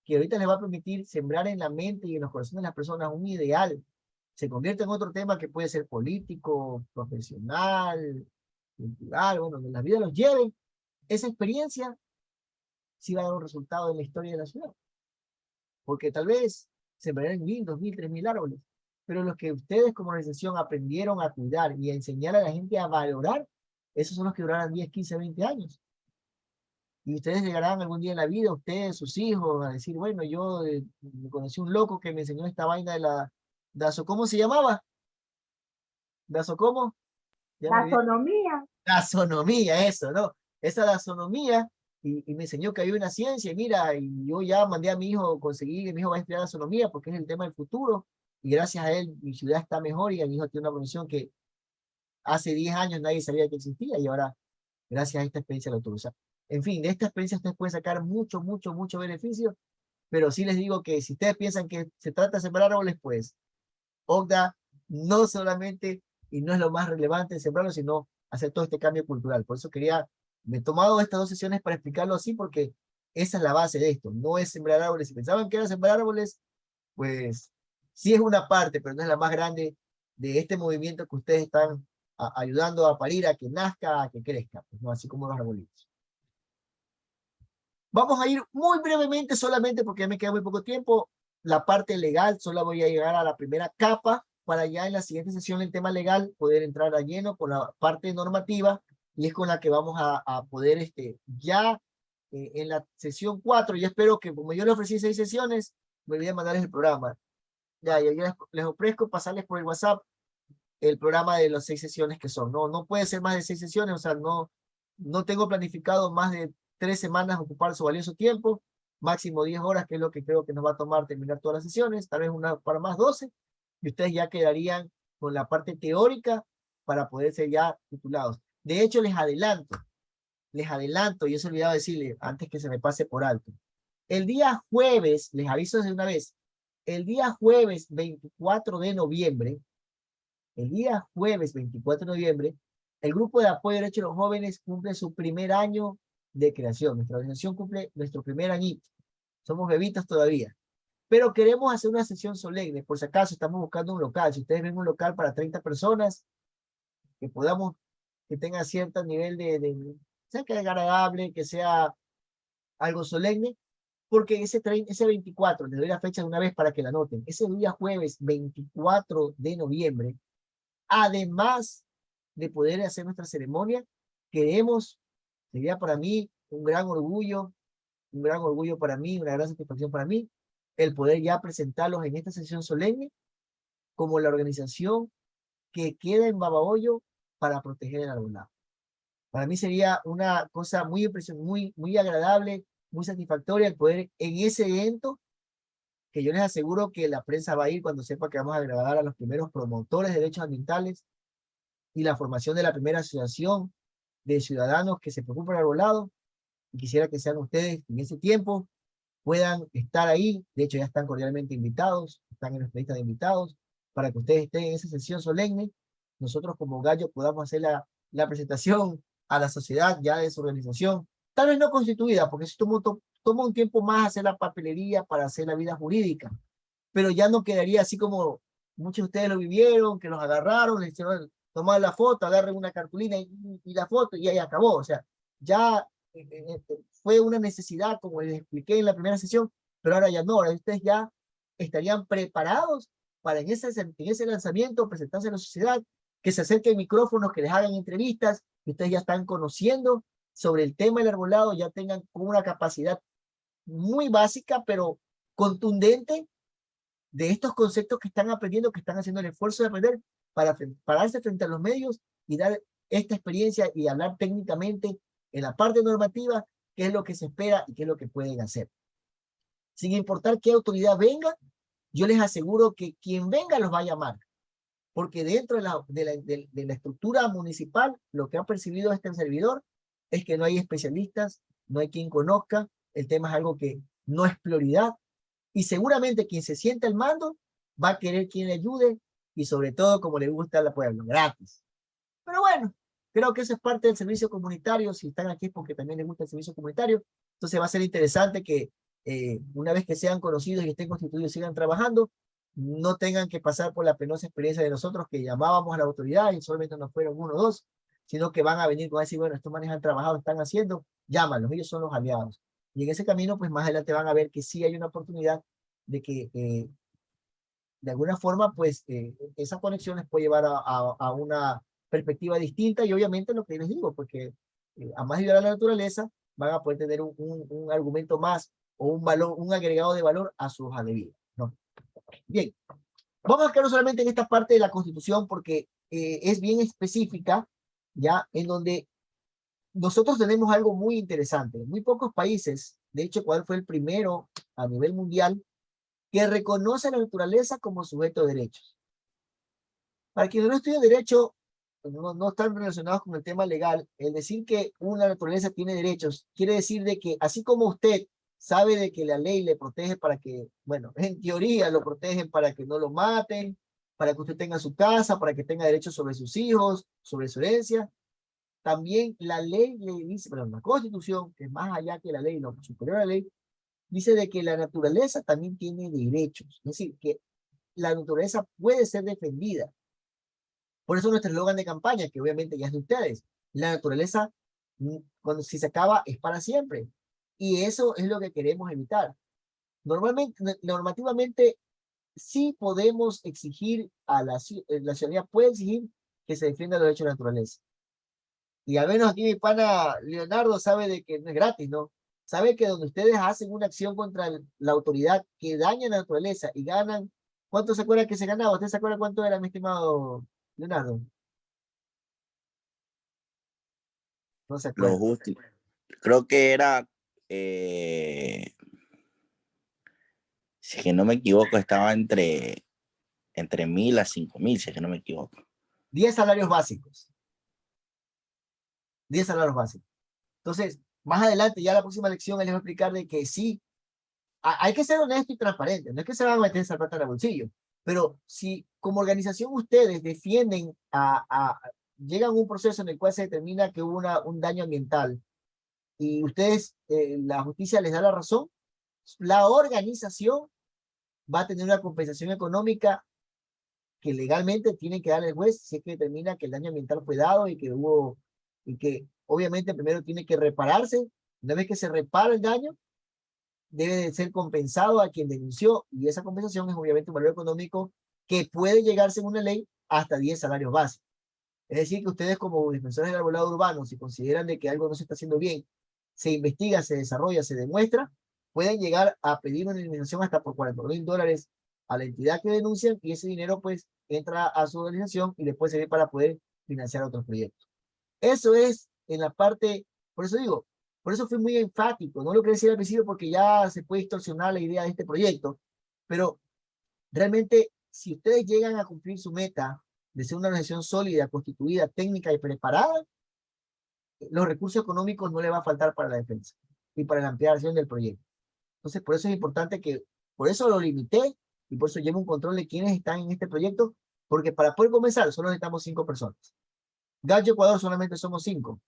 que ahorita les va a permitir sembrar en la mente y en los corazones de las personas un ideal, se convierte en otro tema que puede ser político, profesional, cultural, bueno, donde la vida los lleve, esa experiencia sí va a dar un resultado en la historia de la ciudad. Porque tal vez sembrarán 1.000, 2.000, 3.000 árboles, pero los que ustedes como organización aprendieron a cuidar y a enseñar a la gente a valorar, esos son los que durarán 10, 15, 20 años. Y ustedes llegarán algún día en la vida, ustedes, sus hijos, a decir, bueno, yo conocí un loco que me enseñó esta vaina de ¿cómo se llamaba? ¿Cómo? Taxonomía. Taxonomía, eso, ¿no? Esa taxonomía, y me enseñó que hay una ciencia, y mira, y yo ya mandé a mi hijo, conseguí que mi hijo va a estudiar taxonomía porque es el tema del futuro, y gracias a él mi ciudad está mejor, y mi hijo tiene una profesión que hace 10 años nadie sabía que existía, y ahora, gracias a esta experiencia lo tuvo. O sea, en fin, de esta experiencia ustedes pueden sacar mucho beneficio, pero sí les digo que si ustedes piensan que se trata de sembrar árboles, pues OCDA no solamente, y no es lo más relevante sembrarlo, sino hacer todo este cambio cultural. Por eso me he tomado estas 2 sesiones para explicarlo así, porque esa es la base de esto, no es sembrar árboles. Si pensaban que era sembrar árboles, pues sí es una parte, pero no es la más grande de este movimiento que ustedes están ayudando a parir, a que nazca, a que crezca, pues, ¿no? Así como los arbolitos. Vamos a ir muy brevemente, solamente porque ya me queda muy poco tiempo, la parte legal. Solo voy a llegar a la primera capa para ya en la siguiente sesión el tema legal poder entrar a lleno con la parte normativa, y es con la que vamos a poder ya en la sesión 4, y espero que, como yo le ofrecí 6 sesiones, me olvidé mandarles el programa. Ya les ofrezco pasarles por el WhatsApp el programa de las 6 sesiones que son. No puede ser más de 6 sesiones, o sea, no tengo planificado más de 3 semanas ocupar su valioso tiempo, máximo 10 horas, que es lo que creo que nos va a tomar terminar todas las sesiones, tal vez una para más 12, y ustedes ya quedarían con la parte teórica para poder ser ya titulados. De hecho, les adelanto, y eso olvidaba decirle antes que se me pase por alto. El día jueves, les aviso desde una vez, el día jueves 24 de noviembre, el grupo de apoyo a derechos de los jóvenes cumple su primer año de creación. Nuestra organización cumple nuestro primer añito. Somos bebitos todavía. Pero queremos hacer una sesión solemne. Por si acaso estamos buscando un local. Si ustedes ven un local para 30 personas, que tenga cierto nivel sea que agradable, que sea algo solemne, porque ese 24, les doy la fecha de una vez para que la anoten, ese día jueves 24 de noviembre, además de poder hacer nuestra ceremonia, sería para mí un gran orgullo para mí, una gran satisfacción para mí, el poder ya presentarlos en esta sesión solemne como la organización que queda en Babahoyo para proteger el arbolado. Para mí sería una cosa muy impresionante, muy agradable, muy satisfactoria el poder en ese evento, que yo les aseguro que la prensa va a ir cuando sepa que vamos a agradar a los primeros promotores de derechos ambientales y la formación de la primera asociación de ciudadanos que se preocupan del arbolado. Y quisiera que sean ustedes en ese tiempo, puedan estar ahí. De hecho, ya están cordialmente invitados, están en nuestra lista de invitados, para que ustedes estén en esa sesión solemne. Nosotros como Gallo podamos hacer la presentación a la sociedad ya de su organización, tal vez no constituida, porque eso toma un tiempo más hacer la papelería para hacer la vida jurídica, pero ya no quedaría así como muchos de ustedes lo vivieron, que los agarraron, les hicieron tomar la foto, agarren una cartulina y la foto, y ahí acabó. O sea, ya fue una necesidad, como les expliqué en la primera sesión, pero ahora ya no. Ahora ustedes ya estarían preparados para en ese lanzamiento presentarse a la sociedad, que se acerquen micrófonos, que les hagan entrevistas, que ustedes ya están conociendo sobre el tema del arbolado, ya tengan una capacidad muy básica, pero contundente, de estos conceptos que están aprendiendo, que están haciendo el esfuerzo de aprender para pararse frente a los medios y dar esta experiencia y hablar técnicamente en la parte normativa qué es lo que se espera y qué es lo que pueden hacer. Sin importar qué autoridad venga, yo les aseguro que quien venga los va a llamar, porque dentro de la estructura municipal, lo que ha percibido este servidor es que no hay especialistas, no hay quien conozca, el tema es algo que no es prioridad, y seguramente quien se sienta al mando va a querer quien le ayude, y sobre todo como le gusta al pueblo, gratis. Pero bueno, creo que eso es parte del servicio comunitario. Si están aquí es porque también les gusta el servicio comunitario. Entonces va a ser interesante que una vez que sean conocidos y estén constituidos, sigan trabajando, no tengan que pasar por la penosa experiencia de nosotros que llamábamos a la autoridad y solamente nos fueron 1 o 2, sino que van a venir con decir, bueno, estos manes han trabajado, están haciendo, llámalos, ellos son los aliados. Y en ese camino, pues más adelante van a ver que sí hay una oportunidad de que de alguna forma, pues esas conexiones puede llevar a una perspectiva distinta, y obviamente lo que les digo, porque a más ayudar a la naturaleza, van a poder tener un argumento más o un valor, un agregado de valor a su hoja de vida, ¿no? Bien, vamos a quedar solamente en esta parte de la Constitución porque es bien específica, ya en donde nosotros tenemos algo muy interesante. Muy pocos países, de hecho, ¿cuál fue el primero a nivel mundial que reconoce a la naturaleza como sujeto de derechos? Para quienes no estudian derecho, no están relacionados con el tema legal, el decir que una naturaleza tiene derechos, quiere decir de que así como usted sabe de que la ley le protege para que, bueno, en teoría lo protegen para que no lo maten, para que usted tenga su casa, para que tenga derechos sobre sus hijos, sobre su herencia, también la ley le dice, perdón, la Constitución, que es más allá que la ley, lo superior a la ley, dice de que la naturaleza también tiene derechos, es decir, que la naturaleza puede ser defendida. Por eso nuestro eslogan de campaña, que obviamente ya es de ustedes, la naturaleza, cuando si se acaba, es para siempre. Y eso es lo que queremos evitar. Normativamente, sí podemos exigir la ciudadanía puede exigir que se defienda los derechos de la naturaleza. Y al menos aquí mi pana Leonardo sabe de que no es gratis, ¿no? Sabe que donde ustedes hacen una acción contra la autoridad que daña la naturaleza y ganan, ¿cuánto se acuerda que se ganaba? ¿Usted se acuerda cuánto era, mi estimado Leonardo? No se acuerda. Lo justo. Creo que era, si que no me equivoco, estaba entre 1.000 a 5.000, si que no me equivoco. 10 salarios básicos. 10 salarios básicos. Entonces, más adelante, ya la próxima lección, les voy a explicar de que sí, hay que ser honesto y transparente. No es que se van a meter esa plata en el bolsillo. Pero si como organización ustedes defienden, llegan a un proceso en el cual se determina que hubo un daño ambiental y ustedes, la justicia les da la razón, la organización va a tener una compensación económica que legalmente tiene que darle el juez si es que determina que el daño ambiental fue dado y que obviamente primero tiene que repararse. Una vez que se repara el daño, debe de ser compensado a quien denunció, y esa compensación es obviamente un valor económico que puede llegar según la ley hasta 10 salarios básicos. Es decir, que ustedes como defensores del arbolado urbano, si consideran de que algo no se está haciendo bien, se investiga, se desarrolla, se demuestra, pueden llegar a pedir una indemnización hasta por $40,000 a la entidad que denuncian, y ese dinero pues entra a su organización y les puede servir para poder financiar otros proyectos. Eso es en la parte, por eso digo, por eso fui muy enfático, no lo quería decir al principio porque ya se puede distorsionar la idea de este proyecto, pero realmente si ustedes llegan a cumplir su meta de ser una organización sólida, constituida, técnica y preparada, los recursos económicos no le va a faltar para la defensa y para la ampliación del proyecto. Entonces, por eso es importante que, por eso lo limité y por eso llevo un control de quiénes están en este proyecto, porque para poder comenzar solo necesitamos 5 personas. Gallo Ecuador solamente somos 5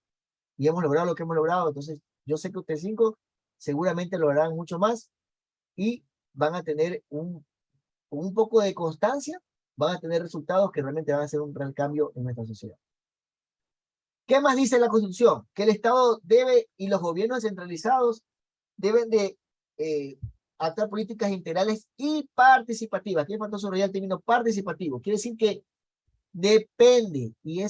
y hemos logrado lo que hemos logrado. Entonces, yo sé que ustedes 5 seguramente lograrán mucho más y van a tener un poco de constancia, van a tener resultados que realmente van a hacer un real cambio en nuestra sociedad. ¿Qué más dice la Constitución? Que el Estado debe y los gobiernos descentralizados deben de actuar políticas integrales y participativas. Aquí me faltó subrayar el término participativo. Quiere decir que depende, y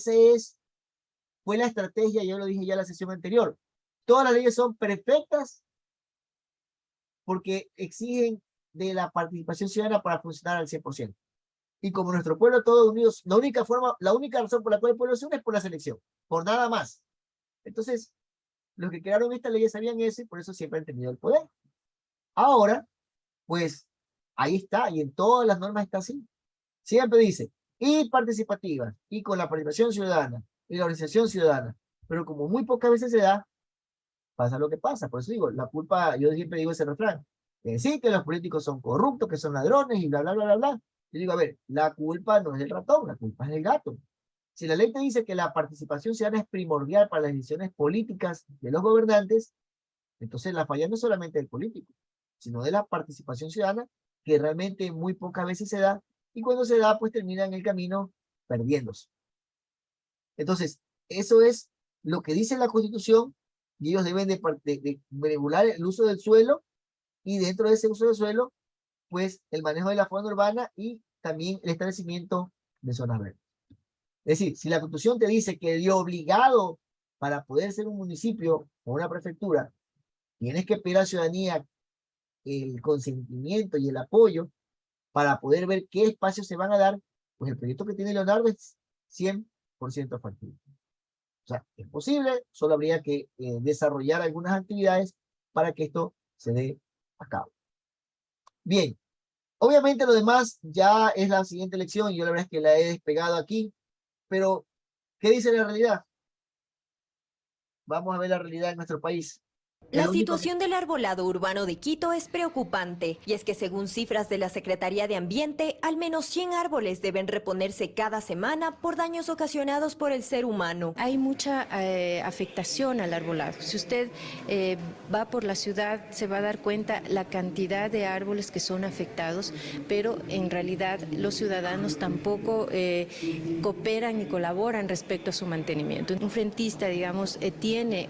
fue la estrategia, yo lo dije ya en la sesión anterior. Todas las leyes son perfectas porque exigen de la participación ciudadana para funcionar al 100%. Y como nuestro pueblo todos unidos, la única razón por la cual el pueblo se une es por la selección, por nada más. Entonces, los que crearon estas leyes sabían eso y por eso siempre han tenido el poder. Ahora, pues, ahí está, y en todas las normas está así. Siempre dice, y participativa, y con la participación ciudadana, y la organización ciudadana. Pero como muy pocas veces se da, pasa lo que pasa. Por eso digo, la culpa, yo siempre digo ese refrán, sí, que los políticos son corruptos, que son ladrones, y bla, bla, bla, bla, bla. Yo digo, a ver, la culpa no es del ratón, la culpa es del gato. Si la ley te dice que la participación ciudadana es primordial para las decisiones políticas de los gobernantes, entonces la falla no es solamente del político, sino de la participación ciudadana, que realmente muy pocas veces se da, y cuando se da, pues termina en el camino perdiéndose. Entonces, eso es lo que dice la Constitución, y ellos deben de regular el uso del suelo, y dentro de ese uso del suelo, pues el manejo de la fauna urbana y también el establecimiento de zonas verdes. Es decir, si la Constitución te dice que de obligado para poder ser un municipio o una prefectura, tienes que pedir a la ciudadanía el consentimiento y el apoyo para poder ver qué espacios se van a dar, pues el proyecto que tiene Leonardo es 100% factible. O sea, es posible, solo habría que desarrollar algunas actividades para que esto se dé a cabo. Bien, obviamente lo demás ya es la siguiente lección, yo la verdad es que la he despegado aquí, pero ¿qué dice la realidad? Vamos a ver la realidad en nuestro país. La situación del arbolado urbano de Quito es preocupante, y es que según cifras de la Secretaría de Ambiente, al menos 100 árboles deben reponerse cada semana por daños ocasionados por el ser humano. Hay mucha afectación al arbolado. Si usted va por la ciudad, se va a dar cuenta la cantidad de árboles que son afectados, pero en realidad los ciudadanos tampoco cooperan y colaboran respecto a su mantenimiento. Un frentista, digamos, tiene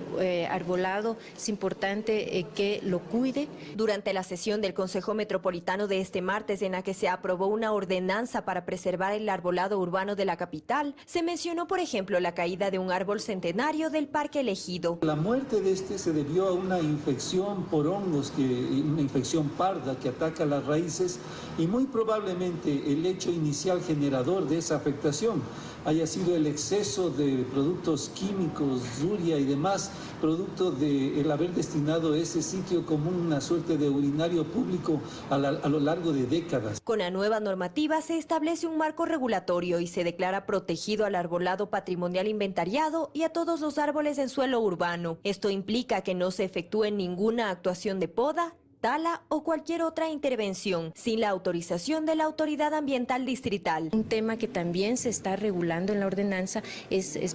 arbolado, es importante que lo cuide. Durante la sesión del Consejo Metropolitano de este martes, en la que se aprobó una ordenanza para preservar el arbolado urbano de la capital, se mencionó, por ejemplo, la caída de un árbol centenario del Parque Elegido. La muerte de este se debió a una infección por hongos, una infección parda que ataca las raíces, y muy probablemente el hecho inicial generador de esa afectación haya sido el exceso de productos químicos, urea y demás, producto de el haber destinado ese sitio como una suerte de urinario público a lo largo de décadas. Con la nueva normativa se establece un marco regulatorio y se declara protegido al arbolado patrimonial inventariado y a todos los árboles en suelo urbano. Esto implica que no se efectúe ninguna actuación de poda, tala o cualquier otra intervención sin la autorización de la Autoridad Ambiental Distrital. Un tema que también se está regulando en la ordenanza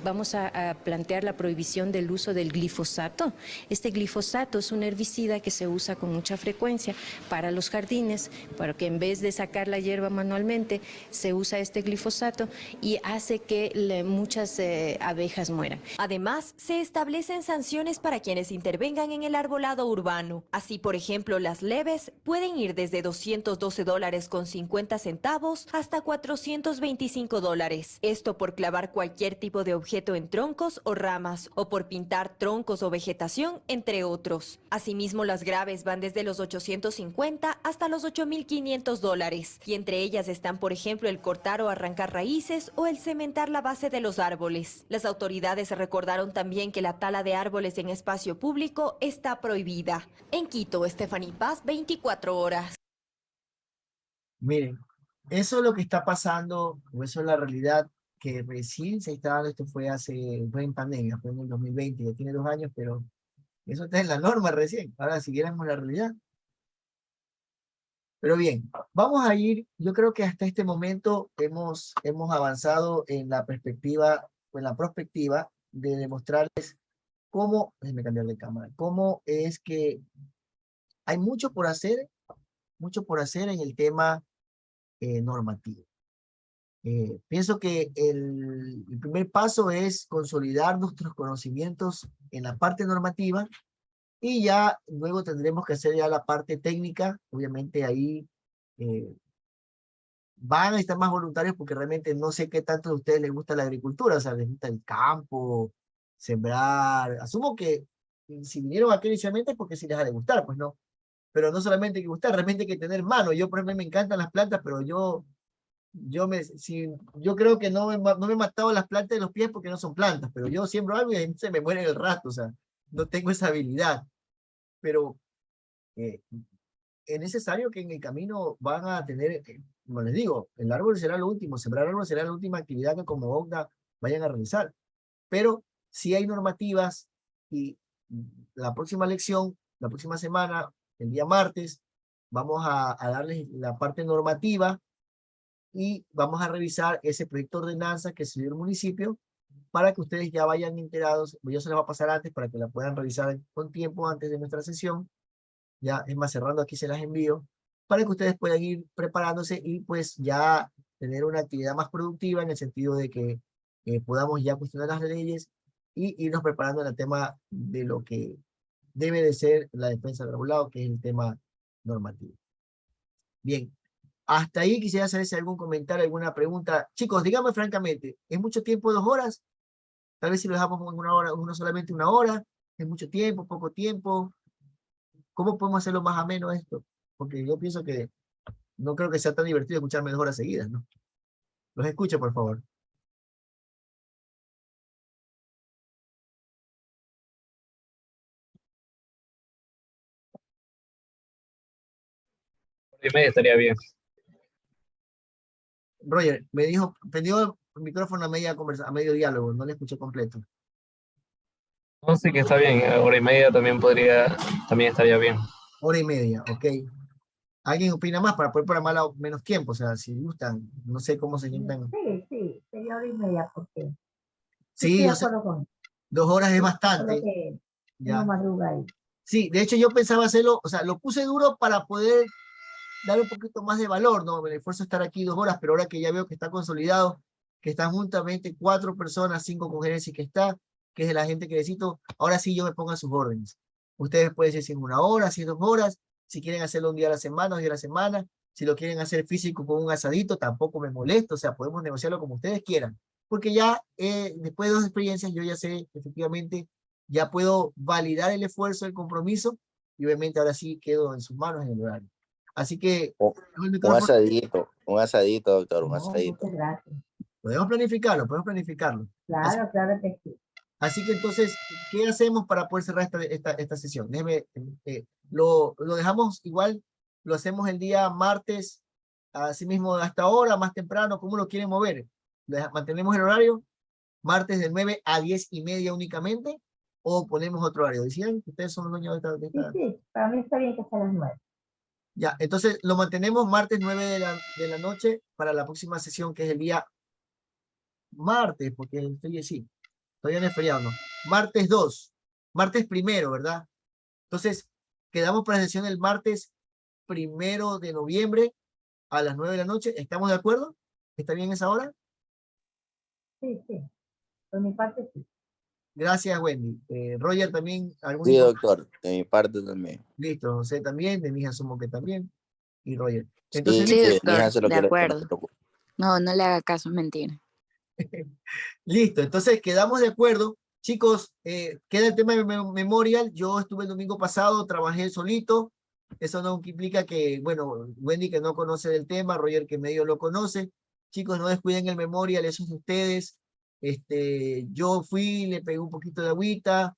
vamos a plantear la prohibición del uso del glifosato. Este glifosato es un herbicida que se usa con mucha frecuencia para los jardines, para que en vez de sacar la hierba manualmente, se usa este glifosato y hace que muchas abejas mueran. Además, se establecen sanciones para quienes intervengan en el arbolado urbano. Así, por ejemplo, las leves pueden ir desde $212.50 hasta $425. Esto por clavar cualquier tipo de objeto en troncos o ramas, o por pintar troncos o vegetación, entre otros. Asimismo, las graves van desde los $850 hasta los $8.500, y entre ellas están, por ejemplo, el cortar o arrancar raíces o el cementar la base de los árboles. Las autoridades recordaron también que la tala de árboles en espacio público está prohibida. En Quito, Stephanie Paz, 24 horas. Miren, eso es lo que está pasando, o eso es la realidad que recién se está dando. Esto fue en pandemia, fue en el 2020, ya tiene 2 años, pero eso está en la norma recién. Ahora siguiéramos la realidad. Pero bien, vamos a ir, yo creo que hasta este momento hemos avanzado en la perspectiva, o en la prospectiva de demostrarles cómo, déjenme cambiar de cámara, cómo es que hay mucho por hacer en el tema normativo. Pienso que el primer paso es consolidar nuestros conocimientos en la parte normativa, y ya luego tendremos que hacer ya la parte técnica. Obviamente ahí van a estar más voluntarios, porque realmente no sé qué tanto a ustedes les gusta la agricultura, o sea, les gusta el campo, sembrar. Asumo que si vinieron aquí inicialmente es porque sí les ha de gustar, pues no. Pero no solamente hay que gustar, realmente hay que tener mano. Yo, por ejemplo, me encantan las plantas, pero yo creo que no me he matado las plantas de los pies porque no son plantas, pero yo siembro algo y ahí se me muere en el rato, o sea, no tengo esa habilidad. Pero es necesario que en el camino van a tener, como les digo, el árbol será lo último, sembrar árbol será la última actividad que como OCDA vayan a realizar. Pero si hay normativas, y la próxima lección, la próxima semana, el día martes, vamos a darles la parte normativa y vamos a revisar ese proyecto de ordenanza que se dio el municipio, para que ustedes ya vayan enterados. Yo se les va a pasar antes para que la puedan revisar con tiempo antes de nuestra sesión. Ya, es más, cerrando aquí se las envío, para que ustedes puedan ir preparándose y pues ya tener una actividad más productiva, en el sentido de que podamos ya cuestionar las leyes y irnos preparando en el tema de lo que debe de ser la defensa del arbolado, que es el tema normativo. Bien, hasta ahí quisiera saber si hay algún comentario, alguna pregunta. Chicos, díganme francamente, ¿es mucho tiempo 2 horas? Tal vez si lo dejamos en 1 hora, solamente 1 hora, ¿es mucho tiempo, poco tiempo? ¿Cómo podemos hacerlo más ameno esto? Porque yo pienso que no creo que sea tan divertido escucharme 2 horas seguidas, ¿no? Los escucho, por favor. Y media estaría bien. Roger, me dijo, prendió el micrófono a medio diálogo, no le escuché completo. No, sí que está bien, hora y media también estaría bien. Hora y media, ok. ¿Alguien opina más para poder programar menos tiempo? O sea, si gustan, no sé cómo se sientan. Sí, sería hora y media, porque Sí, estoy de yo sé, acuerdo con 2 horas es solo bastante. que Ya. uno madruga ahí. Sí, de hecho yo pensaba hacerlo, o sea, lo puse duro para poder dar un poquito más de valor, ¿no? Me esfuerzo estar aquí 2 horas, pero ahora que ya veo que está consolidado, que están juntamente 4 personas, 5 con Génesis que está, que es de la gente que necesito, ahora sí yo me pongo a sus órdenes. Ustedes pueden decir si en 1 hora, si en 2 horas, si quieren hacerlo un día a la semana, 2 días a la semana, si lo quieren hacer físico con un asadito, tampoco me molesta, o sea, podemos negociarlo como ustedes quieran, porque ya después de 2 experiencias yo ya sé, efectivamente, ya puedo validar el esfuerzo, el compromiso, y obviamente ahora sí quedo en sus manos en el horario. Así que... Un asadito, doctor, un asadito. Muchas gracias. Podemos planificarlo. Claro, claro que sí. Así que entonces, ¿qué hacemos para poder cerrar esta sesión? Déjeme, lo dejamos igual, lo hacemos el día martes, así mismo hasta ahora, más temprano, ¿cómo lo quieren mover? ¿Mantenemos el horario? ¿Martes de 9 a 10:30 únicamente? ¿O ponemos otro horario? ¿Decían que ustedes son los dueños de esta? Sí, para mí está bien que sea a las 9. Ya, entonces lo mantenemos martes 9 de la noche para la próxima sesión, que es el día martes, porque estoy así. Todavía no es feriado, ¿no? Martes 2. Martes 1, ¿verdad? Entonces, quedamos para la sesión el martes 1 de noviembre a las 9 de la noche. ¿Estamos de acuerdo? ¿Está bien esa hora? Sí. Por mi parte, sí. Gracias, Wendy. Roger también. Sí, doctor. De mi parte también. Listo. José también. De mi hija asumo que también. Y Roger. Entonces, Sí, doctor, de acuerdo. No le haga caso, es mentira. Listo, entonces quedamos de acuerdo. Chicos, queda el tema de memorial. Yo estuve el domingo pasado, trabajé solito. Eso no implica que, bueno, Wendy que no conoce del tema, Roger que medio lo conoce. Chicos, no descuiden el memorial, eso es de ustedes. Yo fui, le pegué un poquito de agüita.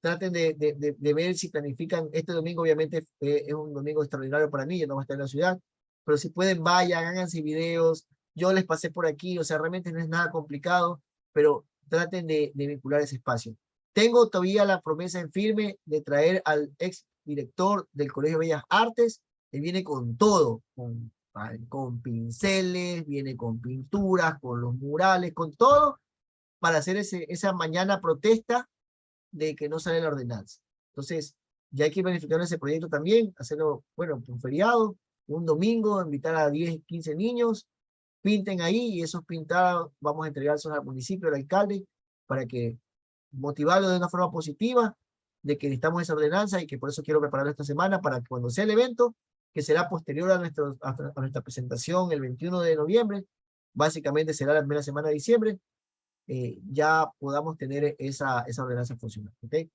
Traten de ver si planifican. Este domingo obviamente es un domingo extraordinario para mí, yo no voy a estar en la ciudad. Pero si pueden, vayan, háganse videos. Yo les pasé por aquí, o sea, realmente no es nada complicado, pero traten de vincular ese espacio. Tengo todavía la promesa en firme de traer al ex director del Colegio de Bellas Artes. Él viene con todo, con pinceles, viene con pinturas, con los murales, con todo, para hacer esa mañana protesta de que no sale la ordenanza. Entonces, ya hay que verificar ese proyecto también, hacerlo, bueno, un feriado, un domingo, invitar a 10, 15 niños, pinten ahí y esos pintados vamos a entregárselos al municipio, al alcalde, para que motivarlo de una forma positiva, de que necesitamos esa ordenanza y que por eso quiero prepararlo esta semana para que cuando sea el evento, que será posterior a nuestra presentación el 21 de noviembre, básicamente será la primera semana de diciembre, ya podamos tener esa ordenanza funcional. ¿Okay?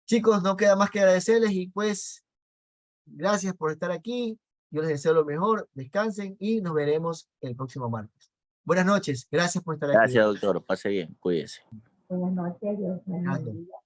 Chicos, no queda más que agradecerles y pues gracias por estar aquí. Yo les deseo lo mejor, descansen y nos veremos el próximo martes. Buenas noches, gracias por estar aquí. Gracias, doctor. Pase bien, cuídese. Buenas noches, Dios me bendiga.